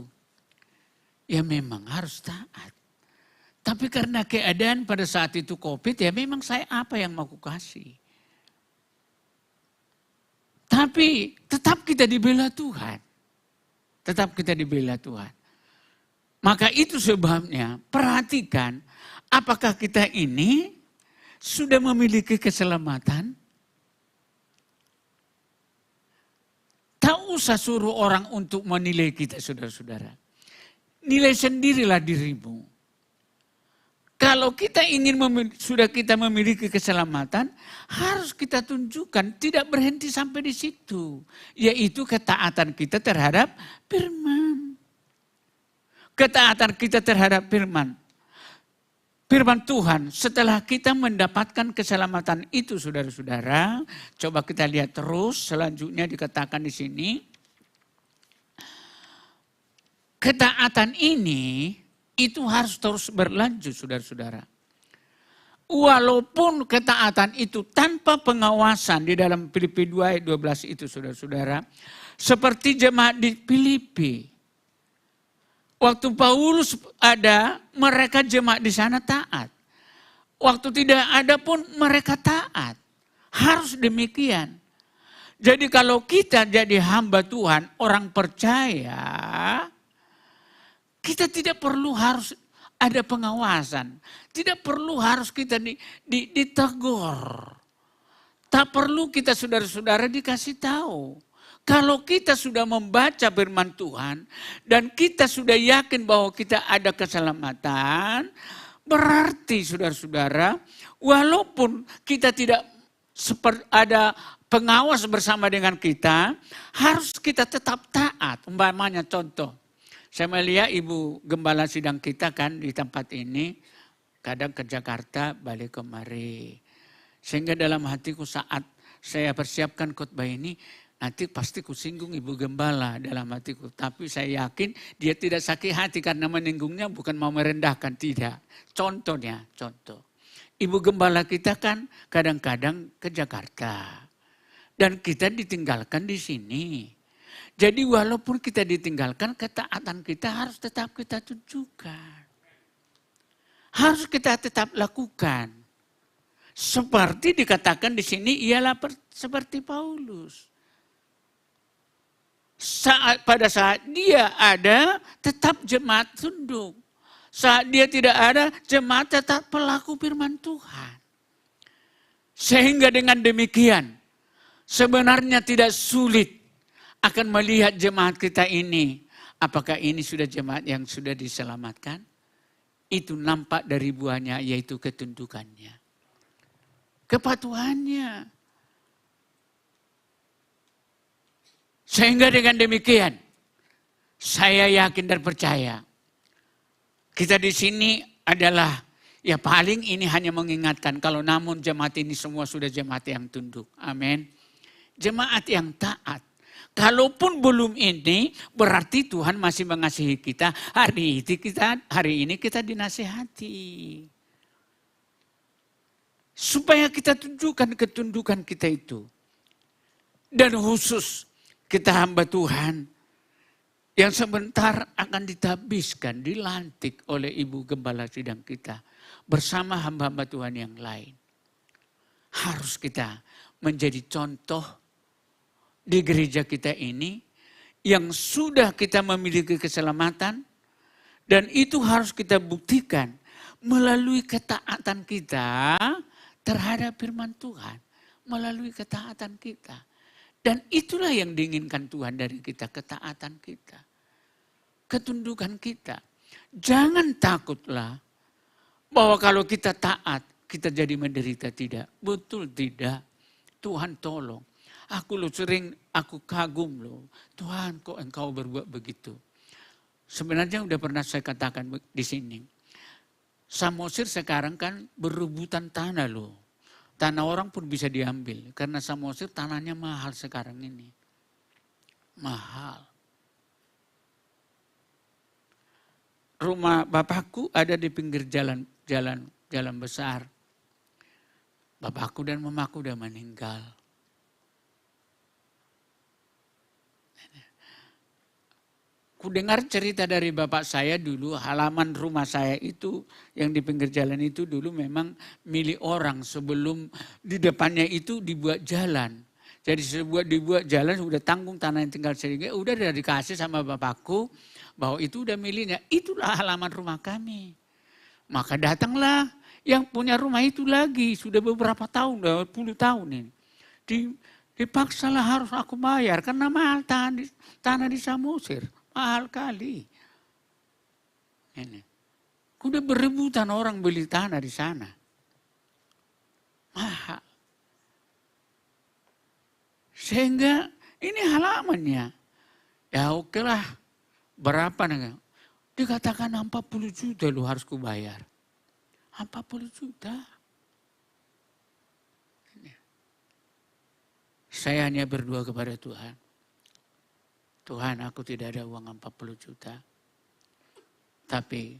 ya memang harus taat. Tapi karena keadaan pada saat itu COVID, ya memang saya apa yang mau kasih. Tapi tetap kita dibela Tuhan. Tetap kita dibela Tuhan. Maka itu sebabnya perhatikan apakah kita ini sudah memiliki keselamatan. Tak usah suruh orang untuk menilai kita saudara-saudara. Nilai sendirilah dirimu. Kalau kita ingin sudah kita memiliki keselamatan, harus kita tunjukkan, tidak berhenti sampai di situ. Yaitu ketaatan kita terhadap firman. Ketaatan kita terhadap firman. Firman Tuhan, setelah kita mendapatkan keselamatan itu saudara-saudara, coba kita lihat terus, selanjutnya dikatakan di sini. Ketaatan ini itu harus terus berlanjut saudara-saudara. Walaupun ketaatan itu tanpa pengawasan di dalam Filipi 2 ayat 12 itu saudara-saudara. Seperti jemaat di Filipi. Waktu Paulus ada, mereka jemaat di sana taat. Waktu tidak ada pun mereka taat. Harus demikian. Jadi kalau kita jadi hamba Tuhan, orang percaya, kita tidak perlu harus ada pengawasan. Tidak perlu harus kita ditegur. Tak perlu kita saudara-saudara dikasih tahu. Kalau kita sudah membaca firman Tuhan dan kita sudah yakin bahwa kita ada keselamatan, berarti saudara-saudara, walaupun kita tidak ada pengawas bersama dengan kita, harus kita tetap taat. Umpamanya contoh, saya melihat ibu gembala sidang kita kan di tempat ini, kadang ke Jakarta, balik kemari. Sehingga dalam hatiku saat saya persiapkan khotbah ini, nanti pasti kusinggung ibu gembala dalam hatiku. Tapi saya yakin dia tidak sakit hati karena meninggungnya bukan mau merendahkan, tidak. Contohnya, contoh. Ibu gembala kita kan kadang-kadang ke Jakarta. Dan kita ditinggalkan di sini. Jadi walaupun kita ditinggalkan, ketaatan kita harus tetap kita tunjukkan. Harus kita tetap lakukan. Seperti dikatakan di sini ialah seperti Paulus. Pada saat dia ada, tetap jemaat tunduk. Saat dia tidak ada, jemaat tetap pelaku firman Tuhan. Sehingga dengan demikian, sebenarnya tidak sulit akan melihat jemaat kita ini. Apakah ini sudah jemaat yang sudah diselamatkan? Itu nampak dari buahnya, yaitu ketundukannya. Kepatuhannya. Sehingga dengan demikian, saya yakin dan percaya, kita di sini adalah, ya paling ini hanya mengingatkan, kalau namun jemaat ini semua sudah jemaat yang tunduk. Amin. Jemaat yang taat. Kalaupun belum ini, berarti Tuhan masih mengasihi kita. Hari ini kita dinasihati. Supaya kita tunjukkan ketundukan kita itu. Dan khusus kita hamba Tuhan yang sebentar akan ditabiskan, dilantik oleh Ibu Gembala Sidang kita bersama hamba-hamba Tuhan yang lain. Harus kita menjadi contoh di gereja kita ini yang sudah kita memiliki keselamatan, Dan itu harus kita buktikan melalui ketaatan kita terhadap firman Tuhan. Melalui ketaatan kita. Dan itulah yang diinginkan Tuhan dari kita, ketaatan kita. Ketundukan kita. Jangan takutlah bahwa kalau kita taat, kita jadi menderita. Tidak. Betul tidak. Tuhan tolong. Aku kagum loh. Tuhan kok engkau berbuat begitu. Sebenarnya udah pernah saya katakan di sini. Samosir sekarang kan berebutan tanah loh. Tanah orang pun bisa diambil. Karena Samosir tanahnya mahal sekarang ini. Mahal. Rumah bapakku ada di pinggir jalan besar. Bapakku dan mamaku udah meninggal. Ku dengar cerita dari bapak saya dulu, halaman rumah saya itu yang di pinggir jalan itu dulu memang milik orang sebelum di depannya itu dibuat jalan. Jadi dibuat jalan sudah tanggung tanah yang tinggal sedikit, udah dikasih sama bapakku bahwa itu udah miliknya. Itulah halaman rumah kami. Maka datanglah yang punya rumah itu lagi, sudah beberapa tahun, udah 10 tahun ini. Dipaksalah harus aku bayar karena mahal tanah di Samosir. Mahal kali. Ini. Udah berebutan orang beli tanah di sana. Mahal. Sehingga ini halamannya. Ya oke lah. Berapa nih? Dikatakan 40 juta lu harus kubayar. 40 juta. Ini. Saya hanya berdoa kepada Tuhan. Tuhan, aku tidak ada uang 40 juta. Tapi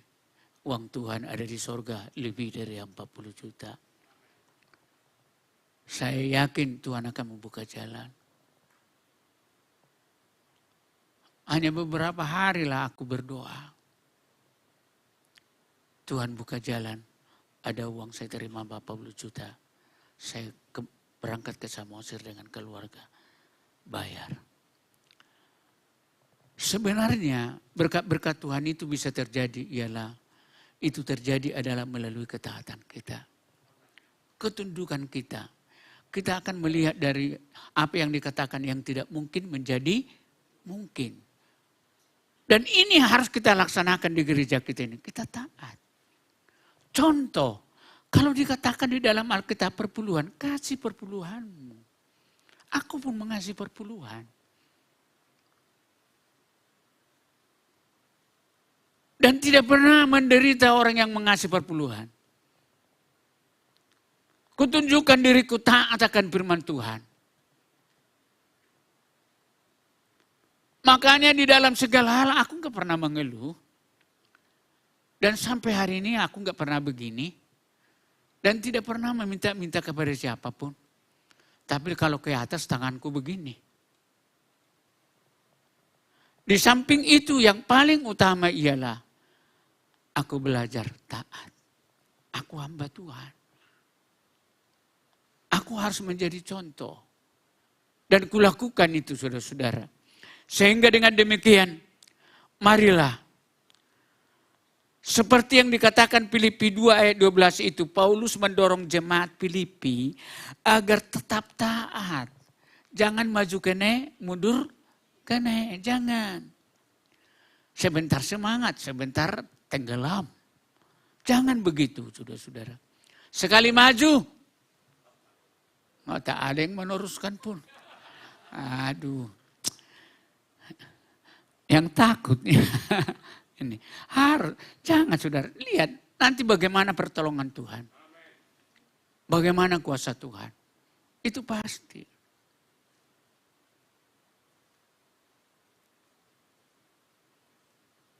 uang Tuhan ada di sorga lebih dari 40 juta. Saya yakin Tuhan akan membuka jalan. Hanya beberapa hari lah aku berdoa. Tuhan buka jalan. Ada uang saya terima 40 juta. Saya berangkat ke Samosir dengan keluarga. Bayar. Sebenarnya berkat-berkat Tuhan itu bisa terjadi ialah itu terjadi adalah melalui ketaatan kita. Ketundukan kita. Kita akan melihat dari apa yang dikatakan yang tidak mungkin menjadi mungkin. Dan ini harus kita laksanakan di gereja kita ini. Kita taat. Contoh, kalau dikatakan di dalam Alkitab perpuluhan, kasih perpuluhanmu. Aku pun mengasihi perpuluhan. Dan tidak pernah menderita orang yang mengasihi perpuluhan. Kutunjukkan diriku taat akan firman Tuhan. Makanya di dalam segala hal aku gak pernah mengeluh. Dan sampai hari ini aku gak pernah begini. Dan tidak pernah meminta-minta kepada siapapun. Tapi kalau ke atas tanganku begini. Di samping itu yang paling utama ialah aku belajar taat. Aku hamba Tuhan. Aku harus menjadi contoh. Dan kulakukan itu saudara-saudara. Sehingga dengan demikian, marilah. Seperti yang dikatakan Filipi 2 ayat 12 itu, Paulus mendorong jemaat Filipi agar tetap taat. Jangan maju kene, mundur kene, jangan. Sebentar semangat, sebentar tenggelam. Jangan begitu, saudara-saudara. Sekali maju, tak ada yang meneruskan pun. Aduh. Yang takut. Ini. Jangan saudara, lihat nanti bagaimana pertolongan Tuhan. Bagaimana kuasa Tuhan. Itu pasti.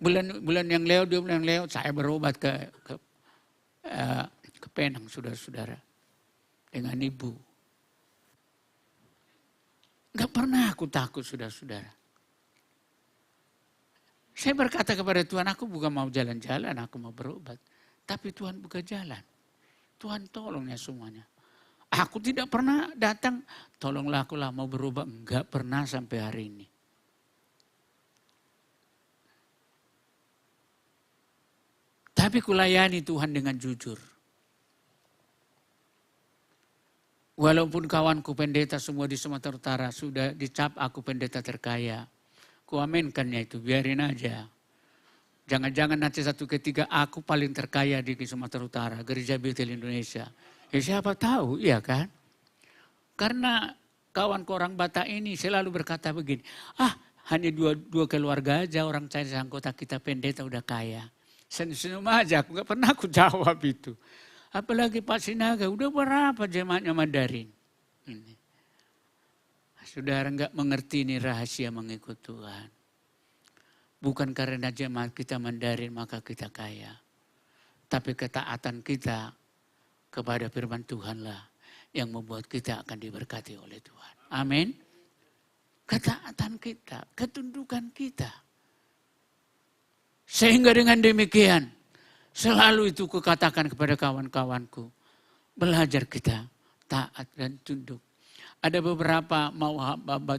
Bulan yang lewat, 2 bulan yang lewat, saya berobat ke Penang, saudara-saudara. Dengan ibu. Gak pernah aku takut, saudara-saudara. Saya berkata kepada Tuhan, aku bukan mau jalan-jalan, aku mau berobat. Tapi Tuhan buka jalan. Tuhan tolongnya semuanya. Aku tidak pernah datang, tolonglah aku lah mau berobat. Enggak pernah sampai hari ini. Tapi kulayani Tuhan dengan jujur. Walaupun kawanku pendeta semua di Sumatera Utara sudah dicap aku pendeta terkaya. Ku aminkannya itu, biarin aja. Jangan-jangan nanti satu ketika aku paling terkaya di Sumatera Utara, Gereja Bethel Indonesia. Ya siapa tahu, iya kan? Karena kawanku orang Batak ini selalu berkata begini, hanya dua keluarga aja orang Chinese anggota kita pendeta udah kaya. Senyum-senyum aja, aku gak pernah aku jawab itu. Apalagi Pak Sinaga, udah berapa jemaatnya Mandarin? Ini. Saudara enggak mengerti ini rahasia mengikut Tuhan. Bukan karena jemaat kita Mandarin maka kita kaya. Tapi ketaatan kita kepada firman Tuhanlah yang membuat kita akan diberkati oleh Tuhan. Amin. Ketaatan kita, ketundukan kita. Sehingga dengan demikian, selalu itu kukatakan kepada kawan-kawanku, belajar kita taat dan tunduk. Ada beberapa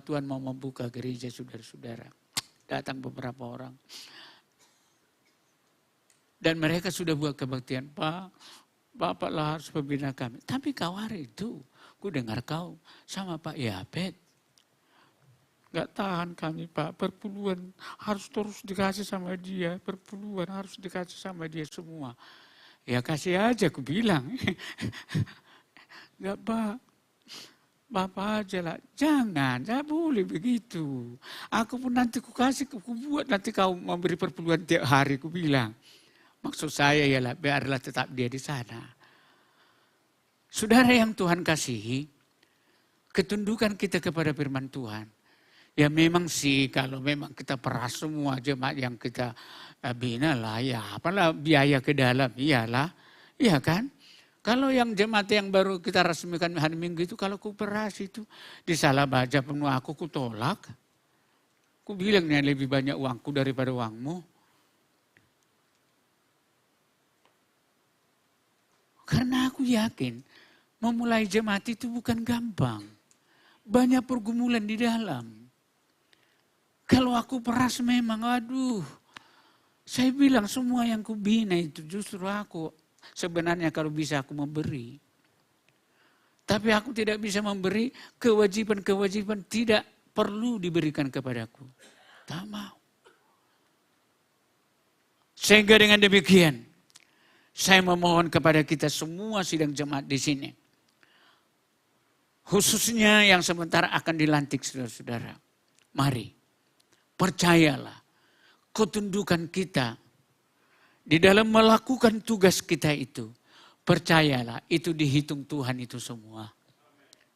Tuhan mau membuka gereja saudara-saudara. Datang beberapa orang. Dan mereka sudah buat kebaktian, Pak, Bapak lah harus membina kami. Tapi kau hari itu, ku dengar kau sama Pak Yapet. Gak tahan kami Pak, perpuluhan harus terus dikasih sama dia, perpuluhan harus dikasih sama dia semua. Ya kasih aja aku bilang. Gak Pak, Bapak aja lah, jangan boleh begitu. Aku pun nanti ku kasih, ku buat nanti kau memberi perpuluhan tiap hari, ku bilang. Maksud saya ialah biarlah tetap dia di sana. Saudara yang Tuhan kasihi, ketundukan kita kepada firman Tuhan. Ya memang sih kalau memang kita peras semua jemaat yang kita bina lah ya apalah biaya ke dalam iyalah. Iya kan? Kalau yang jemaat yang baru kita resmikan hari Minggu itu kalau ku peras itu disalah baca penuh aku tolak. Ku bilangnya lebih banyak uangku daripada uangmu. Karena aku yakin memulai jemaat itu bukan gampang. Banyak pergumulan di dalam. Kalau aku peras memang, saya bilang semua yang kubina itu justru aku. Sebenarnya kalau bisa aku memberi. Tapi aku tidak bisa memberi, kewajiban-kewajiban tidak perlu diberikan kepadaku. Tak mau. Sehingga dengan demikian, saya memohon kepada kita semua sidang jemaat di sini. Khususnya yang sementara akan dilantik saudara-saudara. Mari. Percayalah, ketundukan kita di dalam melakukan tugas kita itu, percayalah itu dihitung Tuhan itu semua.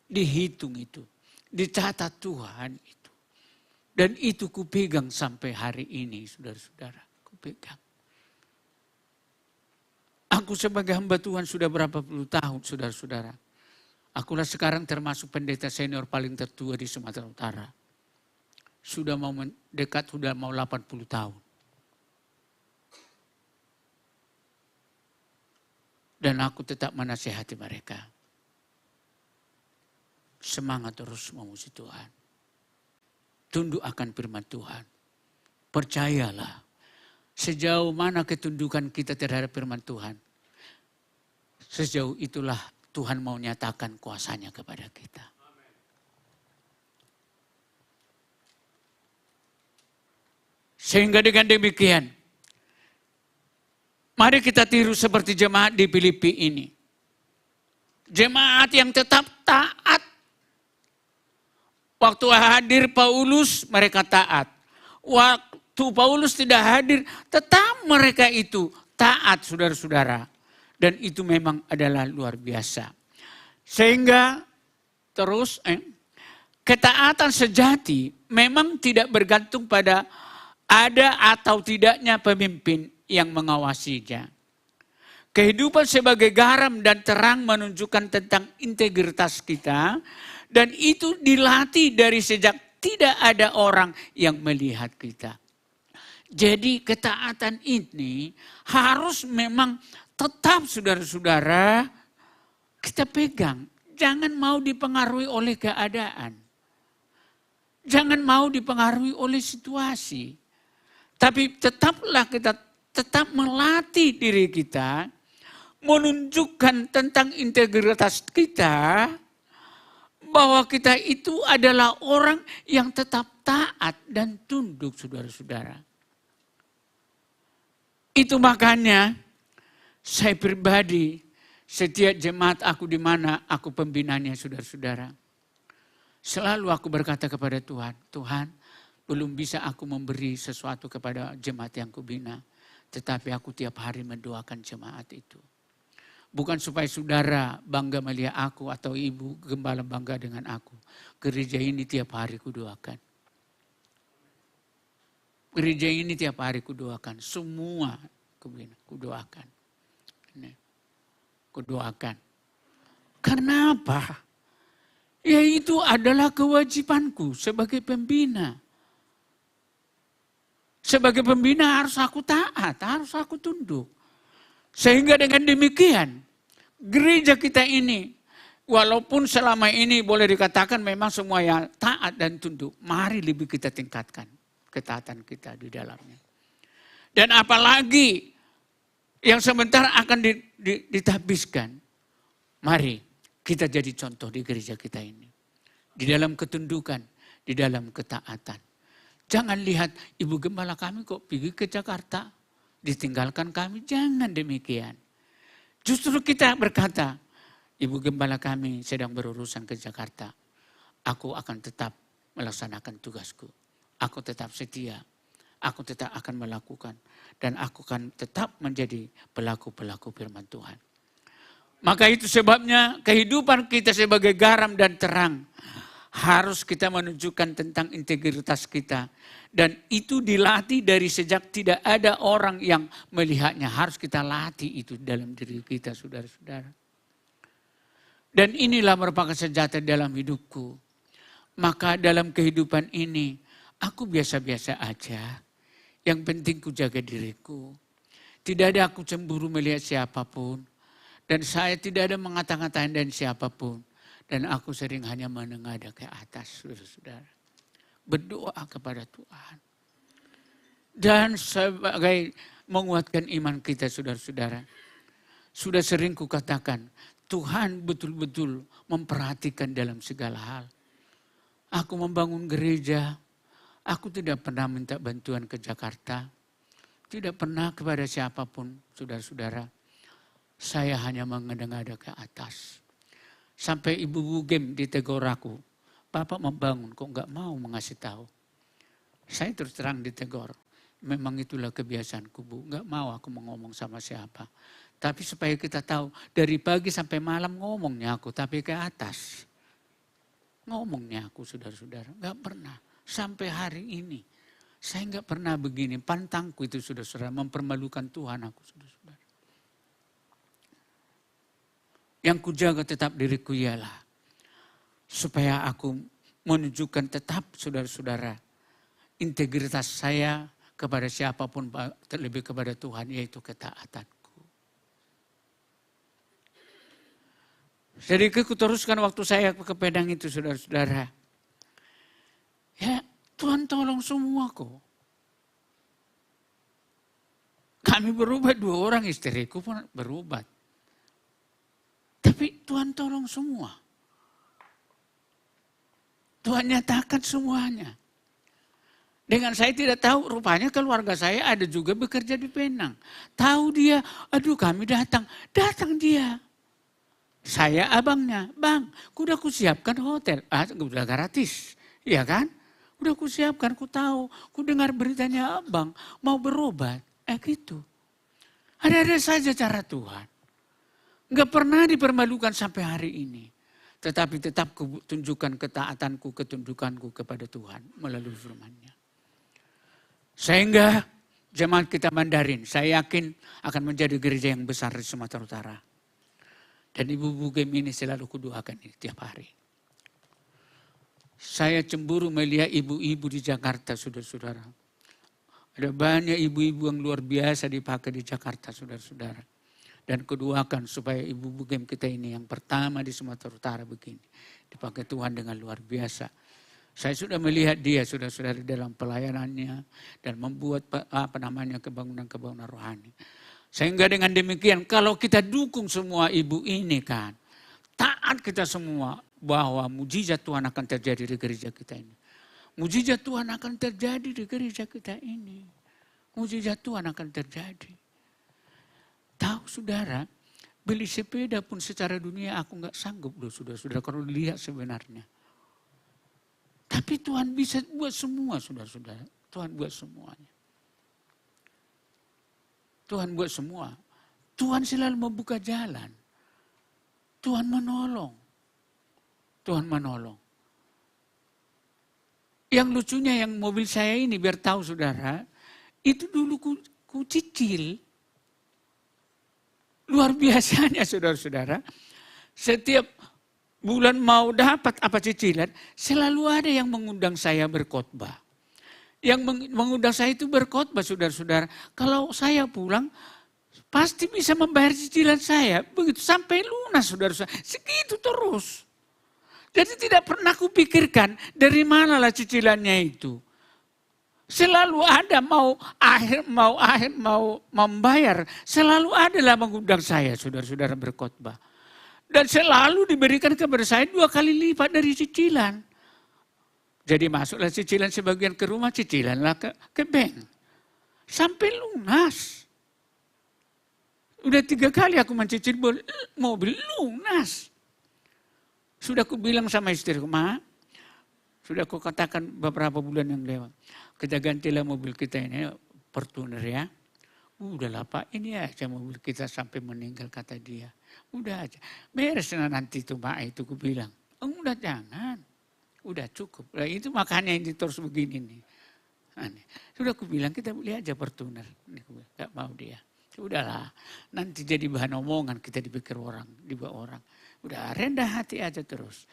Dihitung itu, dicatat Tuhan itu. Dan itu kupegang sampai hari ini, saudara-saudara, kupegang. Aku sebagai hamba Tuhan sudah berapa puluh tahun, saudara-saudara. Akulah sekarang termasuk pendeta senior paling tertua di Sumatera Utara. Sudah mau mendekat, sudah mau 80 tahun. Dan aku tetap menasihati mereka. Semangat terus memuji Tuhan. Tunduk akan firman Tuhan. Percayalah, sejauh mana ketundukan kita terhadap firman Tuhan, sejauh itulah Tuhan mau nyatakan kuasanya kepada kita. Sehingga dengan demikian, mari kita tiru seperti jemaat di Filipi ini. Jemaat yang tetap taat. Waktu hadir Paulus, mereka taat. Waktu Paulus tidak hadir, tetap mereka itu taat, saudara-saudara. Dan itu memang adalah luar biasa. Sehingga terus, ketaatan sejati memang tidak bergantung pada ada atau tidaknya pemimpin yang mengawasinya. Kehidupan sebagai garam dan terang menunjukkan tentang integritas kita. Dan itu dilatih dari sejak tidak ada orang yang melihat kita. Jadi ketaatan ini harus memang tetap saudara-saudara kita pegang. Jangan mau dipengaruhi oleh keadaan. Jangan mau dipengaruhi oleh situasi. Tapi tetaplah kita tetap melatih diri kita, menunjukkan tentang integritas kita, bahwa kita itu adalah orang yang tetap taat dan tunduk, saudara-saudara. Itu makanya saya pribadi, setiap jemaat aku di mana aku pembinanya, saudara-saudara. Selalu aku berkata kepada Tuhan, Tuhan, belum bisa aku memberi sesuatu kepada jemaat yang kubina, tetapi aku tiap hari mendoakan jemaat itu. Bukan supaya saudara bangga melihat aku atau ibu gembala bangga dengan aku. Gereja ini tiap hari kudoakan. Gereja ini tiap hari kudoakan. Semua kudoakan. Kudoakan. Karena apa? Ya itu adalah kewajibanku sebagai pembina. Sebagai pembina harus aku taat, harus aku tunduk. Sehingga dengan demikian, gereja kita ini, walaupun selama ini boleh dikatakan memang semua yang taat dan tunduk, mari lebih kita tingkatkan ketaatan kita di dalamnya. Dan apalagi yang sebentar akan ditabiskan, mari kita jadi contoh di gereja kita ini. Di dalam ketundukan, di dalam ketaatan. Jangan lihat ibu gembala kami kok pergi ke Jakarta, ditinggalkan kami. Jangan demikian. Justru kita berkata, ibu gembala kami sedang berurusan ke Jakarta. Aku akan tetap melaksanakan tugasku. Aku tetap setia. Aku tetap akan melakukan. Dan aku akan tetap menjadi pelaku-pelaku firman Tuhan. Maka itu sebabnya kehidupan kita sebagai garam dan terang. Harus kita menunjukkan tentang integritas kita. Dan itu dilatih dari sejak tidak ada orang yang melihatnya. Harus kita latih itu dalam diri kita, saudara-saudara. Dan inilah merupakan senjata dalam hidupku. Maka dalam kehidupan ini, aku biasa-biasa aja. Yang penting ku jaga diriku. Tidak ada aku cemburu melihat siapapun. Dan saya tidak ada mengata-ngatain dan siapapun. Dan aku sering hanya menengadah ke atas, saudara-saudara. Berdoa kepada Tuhan. Dan sebagai menguatkan iman kita, saudara-saudara. Sudah sering kukatakan, Tuhan betul-betul memperhatikan dalam segala hal. Aku membangun gereja, aku tidak pernah minta bantuan ke Jakarta. Tidak pernah kepada siapapun, saudara-saudara. Saya hanya mengada-ngada ke atas. Sampai Ibu Bugem ditegur aku. Bapak membangun kok enggak mau mengasih tahu. Saya terus terang ditegur. Memang itulah kebiasaanku, Bu. Enggak mau aku ngomong sama siapa. Tapi supaya kita tahu, dari pagi sampai malam ngomongnya aku, tapi ke atas. Ngomongnya aku, saudara-saudara. Enggak pernah. Sampai hari ini. Saya enggak pernah begini. Pantangku itu, saudara-saudara. Mempermalukan Tuhan aku, saudara-saudara. Yang kujaga tetap diriku ialah supaya aku menunjukkan tetap saudara-saudara integritas saya kepada siapapun, terlebih kepada Tuhan, yaitu ketaatanku. Jadi aku teruskan waktu saya ke Padang itu, saudara-saudara. Ya Tuhan tolong semua kok. Kami berubah, 2 orang istriku pun berubah. Tapi Tuhan tolong semua. Tuhan nyatakan semuanya. Dengan saya tidak tahu, rupanya keluarga saya ada juga bekerja di Penang. Tahu dia, aduh kami datang. Datang dia. Saya abangnya, Bang, udah ku siapkan hotel. Udah gratis, iya kan? Udah ku siapkan, ku tahu. Ku dengar beritanya abang, mau berobat. Gitu. Ada-ada saja cara Tuhan. Enggak pernah dipermalukan sampai hari ini. Tetapi tetap tunjukkan ketaatanku, ketundukanku kepada Tuhan melalui firman-Nya. Sehingga jemaat kita Mandarin, saya yakin akan menjadi gereja yang besar di Sumatera Utara. Dan Ibu Bugem ini selalu kudoakan ini tiap hari. Saya cemburu melihat ibu-ibu di Jakarta, saudara-saudara. Ada banyak ibu-ibu yang luar biasa dipakai di Jakarta, saudara-saudara. Dan kudoakan supaya Ibu Bugem kita ini yang pertama di Sumatera Utara begini. Dipakai Tuhan dengan luar biasa. Saya sudah melihat dia saudara-saudara dalam pelayanannya dan membuat kebangunan-kebangunan rohani. Sehingga dengan demikian kalau kita dukung semua ibu ini kan, taat kita semua bahwa mujizat Tuhan akan terjadi di gereja kita ini. Mujizat Tuhan akan terjadi di gereja kita ini. Mujizat Tuhan akan terjadi. Tahu saudara, beli sepeda pun secara dunia aku nggak sanggup loh saudara-saudara kalau lihat sebenarnya. Tapi Tuhan bisa buat semua saudara-saudara. Tuhan buat semuanya. Tuhan buat semua. Tuhan selalu membuka jalan. Tuhan menolong. Tuhan menolong. Yang lucunya yang mobil saya ini biar tahu saudara, itu dulu ku cicil. Luar biasanya saudara-saudara. Setiap bulan mau dapat apa cicilan, selalu ada yang mengundang saya berkhotbah. Yang mengundang saya itu berkhotbah saudara-saudara. Kalau saya pulang, pasti bisa membayar cicilan saya. Begitu sampai lunas saudara-saudara. Segitu terus. Jadi tidak pernah kupikirkan dari manalah cicilannya itu. Selalu ada mau membayar. Selalu adalah mengundang saya saudara-saudara berkhotbah. Dan selalu diberikan kepada saya 2 kali lipat dari cicilan. Jadi masuklah cicilan sebagian ke rumah, cicilanlah ke bank. Sampai lunas. Udah 3 kali aku mencicil mobil lunas. Sudah aku bilang sama istriku, Ma, sudah aku katakan beberapa bulan yang lewat. Kita gantilah mobil kita ini, Fortuner ya. Udahlah Pak, ini aja mobil kita sampai meninggal kata dia. Udah aja, beres nanti itu Pak, itu aku bilang. Udah jangan, udah cukup. Nah, itu makanya ini terus begini nih. Sudah aku bilang kita beli aja Fortuner. Gak mau dia. Udahlah, nanti jadi bahan omongan kita dipikir orang, dibawa orang. Udah rendah hati aja terus.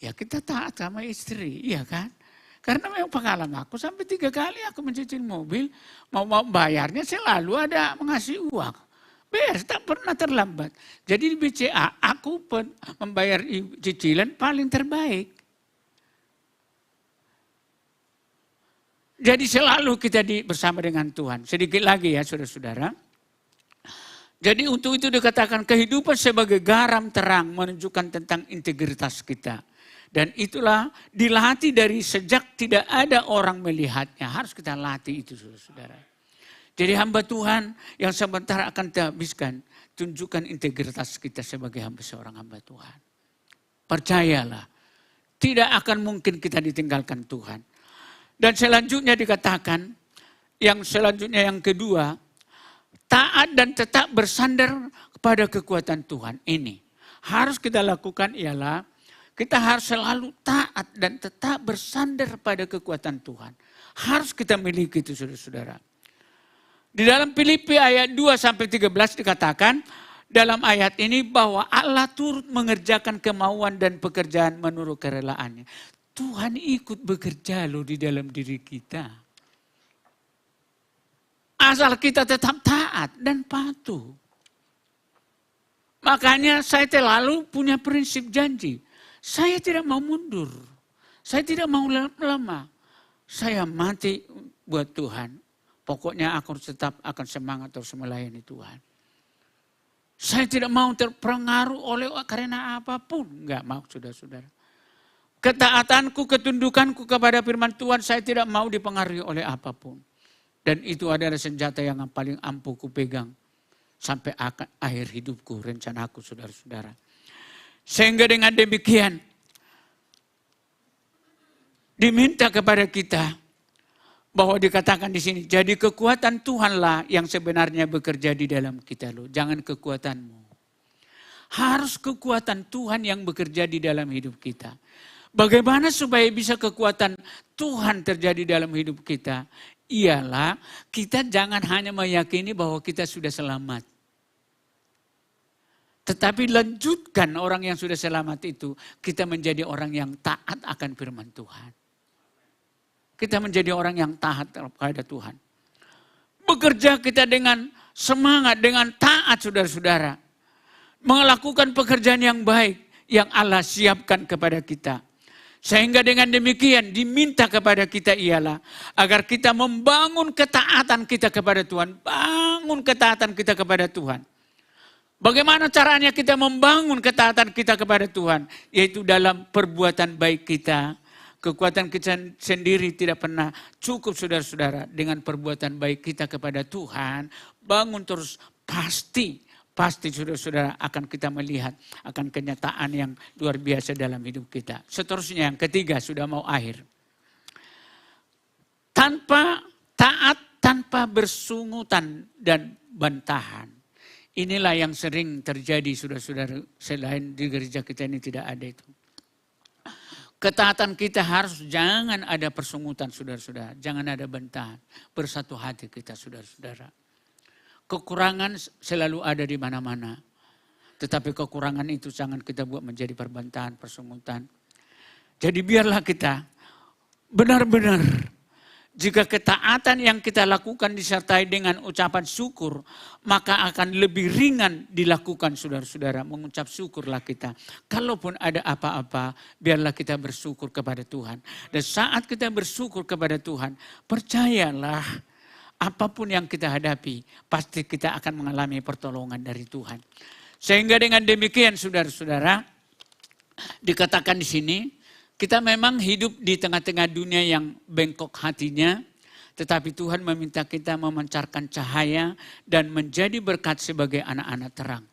Ya kita taat sama istri, iya kan? Karena memang pengalaman aku sampai 3 kali aku mencicil mobil, mau bayarnya selalu ada mengasih uang. Beres, tak pernah terlambat. Jadi di BCA aku membayar cicilan paling terbaik. Jadi selalu kita bersama dengan Tuhan. Sedikit lagi ya saudara-saudara. Jadi untuk itu dikatakan kehidupan sebagai garam terang menunjukkan tentang integritas kita. Dan itulah dilatih dari sejak tidak ada orang melihatnya. Harus kita latih itu saudara-saudara. Jadi hamba Tuhan yang sebentar akan dihabiskan. Tunjukkan integritas kita sebagai seorang hamba Tuhan. Percayalah. Tidak akan mungkin kita ditinggalkan Tuhan. Dan selanjutnya dikatakan. Yang selanjutnya yang kedua. Taat dan tetap bersandar kepada kekuatan Tuhan ini. Harus kita lakukan ialah kita harus selalu taat dan tetap bersandar pada kekuatan Tuhan. Harus kita miliki itu saudara-saudara. Di dalam Filipi ayat 2-13 dikatakan dalam ayat ini bahwa Allah turut mengerjakan kemauan dan pekerjaan menurut kerelaannya. Tuhan ikut bekerja loh di dalam diri kita. Asal kita tetap taat dan patuh. Makanya saya selalu punya prinsip janji. Saya tidak mau mundur. Saya tidak mau lemah. Saya mati buat Tuhan. Pokoknya aku tetap akan semangat terus melayani Tuhan. Saya tidak mau terpengaruh oleh karena apapun. Enggak mau saudara-saudara. Ketaatanku, ketundukanku kepada firman Tuhan saya tidak mau dipengaruhi oleh apapun. Dan itu adalah senjata yang paling ampuh kupegang sampai akhir hidupku, rencanaku saudara-saudara. Sehingga dengan demikian diminta kepada kita bahwa dikatakan di sini, jadi kekuatan Tuhanlah yang sebenarnya bekerja di dalam kita loh, jangan kekuatanmu. Harus kekuatan Tuhan yang bekerja di dalam hidup kita. Bagaimana supaya bisa kekuatan Tuhan terjadi dalam hidup kita? Ialah kita jangan hanya meyakini bahwa kita sudah selamat. Tetapi lanjutkan orang yang sudah selamat itu, kita menjadi orang yang taat akan firman Tuhan. Kita menjadi orang yang taat kepada Tuhan. Bekerja kita dengan semangat, dengan taat saudara-saudara. Melakukan pekerjaan yang baik yang Allah siapkan kepada kita. Sehingga dengan demikian diminta kepada kita ialah agar kita membangun ketaatan kita kepada Tuhan. Bangun ketaatan kita kepada Tuhan. Bagaimana caranya kita membangun ketaatan kita kepada Tuhan? Yaitu dalam perbuatan baik kita. Kekuatan kita sendiri tidak pernah cukup saudara-saudara. Dengan perbuatan baik kita kepada Tuhan, bangun terus, pasti saudara-saudara akan kita melihat akan kenyataan yang luar biasa dalam hidup kita. Seterusnya yang ketiga, sudah mau akhir. Tanpa taat, tanpa bersungutan dan bantahan. Inilah yang sering terjadi saudara-saudara, selain di gereja kita ini tidak ada itu. Ketaatan kita harus jangan ada persungutan saudara-saudara, jangan ada bantahan. Bersatu hati kita saudara-saudara. Kekurangan selalu ada di mana-mana. Tetapi kekurangan itu jangan kita buat menjadi perbantahan, persungutan. Jadi biarlah kita benar-benar, jika ketaatan yang kita lakukan disertai dengan ucapan syukur, maka akan lebih ringan dilakukan saudara-saudara. Mengucap syukurlah kita. Kalaupun ada apa-apa, biarlah kita bersyukur kepada Tuhan. Dan saat kita bersyukur kepada Tuhan, percayalah, apapun yang kita hadapi, pasti kita akan mengalami pertolongan dari Tuhan. Sehingga dengan demikian saudara-saudara, dikatakan di sini, kita memang hidup di tengah-tengah dunia yang bengkok hatinya, tetapi Tuhan meminta kita memancarkan cahaya dan menjadi berkat sebagai anak-anak terang.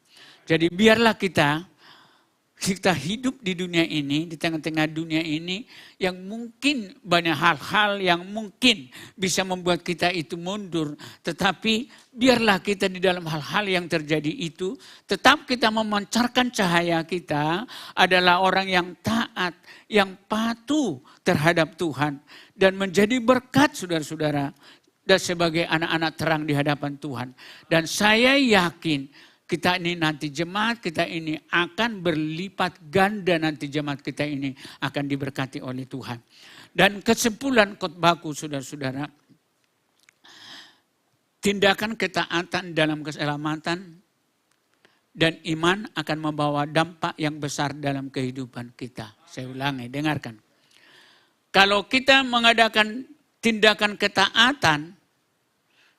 Jadi biarlah kita hidup di dunia ini, di tengah-tengah dunia ini yang mungkin banyak hal-hal yang mungkin bisa membuat kita itu mundur. Tetapi biarlah kita di dalam hal-hal yang terjadi itu, tetap kita memancarkan cahaya kita adalah orang yang taat, yang patuh terhadap Tuhan. Dan menjadi berkat saudara-saudara dan sebagai anak-anak terang di hadapan Tuhan. Dan saya yakin kita ini nanti jemaat kita ini akan berlipat ganda, nanti jemaat kita ini akan diberkati oleh Tuhan. Dan kesimpulan khotbahku saudara-saudara, tindakan ketaatan dalam keselamatan dan iman akan membawa dampak yang besar dalam kehidupan kita. Saya ulangi, dengarkan. Kalau kita mengadakan tindakan ketaatan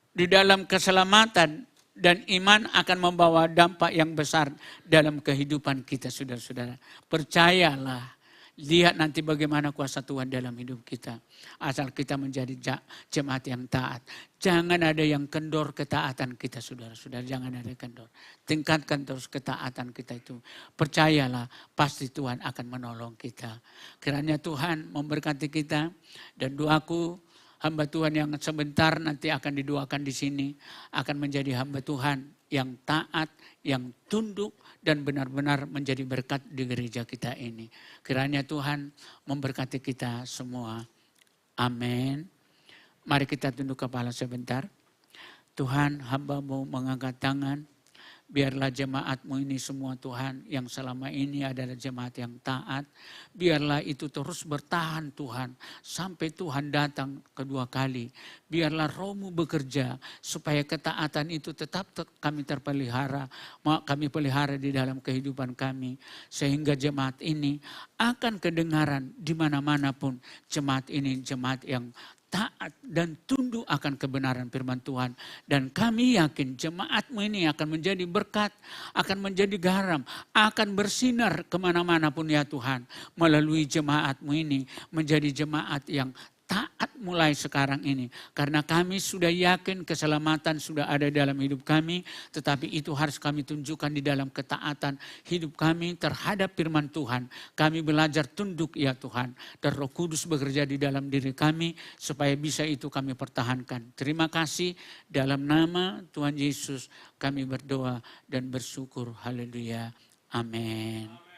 di dalam keselamatan dan iman akan membawa dampak yang besar dalam kehidupan kita saudara-saudara. Percayalah, lihat nanti bagaimana kuasa Tuhan dalam hidup kita. Asal kita menjadi jemaat yang taat. Jangan ada yang kendor ketaatan kita saudara-saudara. Jangan ada kendor. Tingkatkan terus ketaatan kita itu. Percayalah, pasti Tuhan akan menolong kita. Kiranya Tuhan memberkati kita. Dan doaku, hamba Tuhan yang sebentar nanti akan didoakan di sini akan menjadi hamba Tuhan yang taat, yang tunduk dan benar-benar menjadi berkat di gereja kita ini. Kiranya Tuhan memberkati kita semua. Amin. Mari kita tunduk kepala sebentar. Tuhan, hamba-Mu mengangkat tangan. Biarlah jemaat-Mu ini semua Tuhan yang selama ini adalah jemaat yang taat. Biarlah itu terus bertahan Tuhan sampai Tuhan datang kedua kali. Biarlah Roh-Mu bekerja supaya ketaatan itu tetap kami terpelihara. Kami pelihara di dalam kehidupan kami. Sehingga jemaat ini akan kedengaran di mana-mana pun. Jemaat ini jemaat yang taat dan tunduk akan kebenaran firman Tuhan. Dan kami yakin jemaat-Mu ini akan menjadi berkat, akan menjadi garam, akan bersinar kemana-mana pun ya Tuhan. Melalui jemaat-Mu ini menjadi jemaat yang taat mulai sekarang ini. Karena kami sudah yakin keselamatan sudah ada dalam hidup kami. Tetapi itu harus kami tunjukkan di dalam ketaatan hidup kami terhadap firman Tuhan. Kami belajar tunduk ya Tuhan. Dan Roh Kudus bekerja di dalam diri kami. Supaya bisa itu kami pertahankan. Terima kasih dalam nama Tuhan Yesus kami berdoa dan bersyukur. Haleluya. Amin.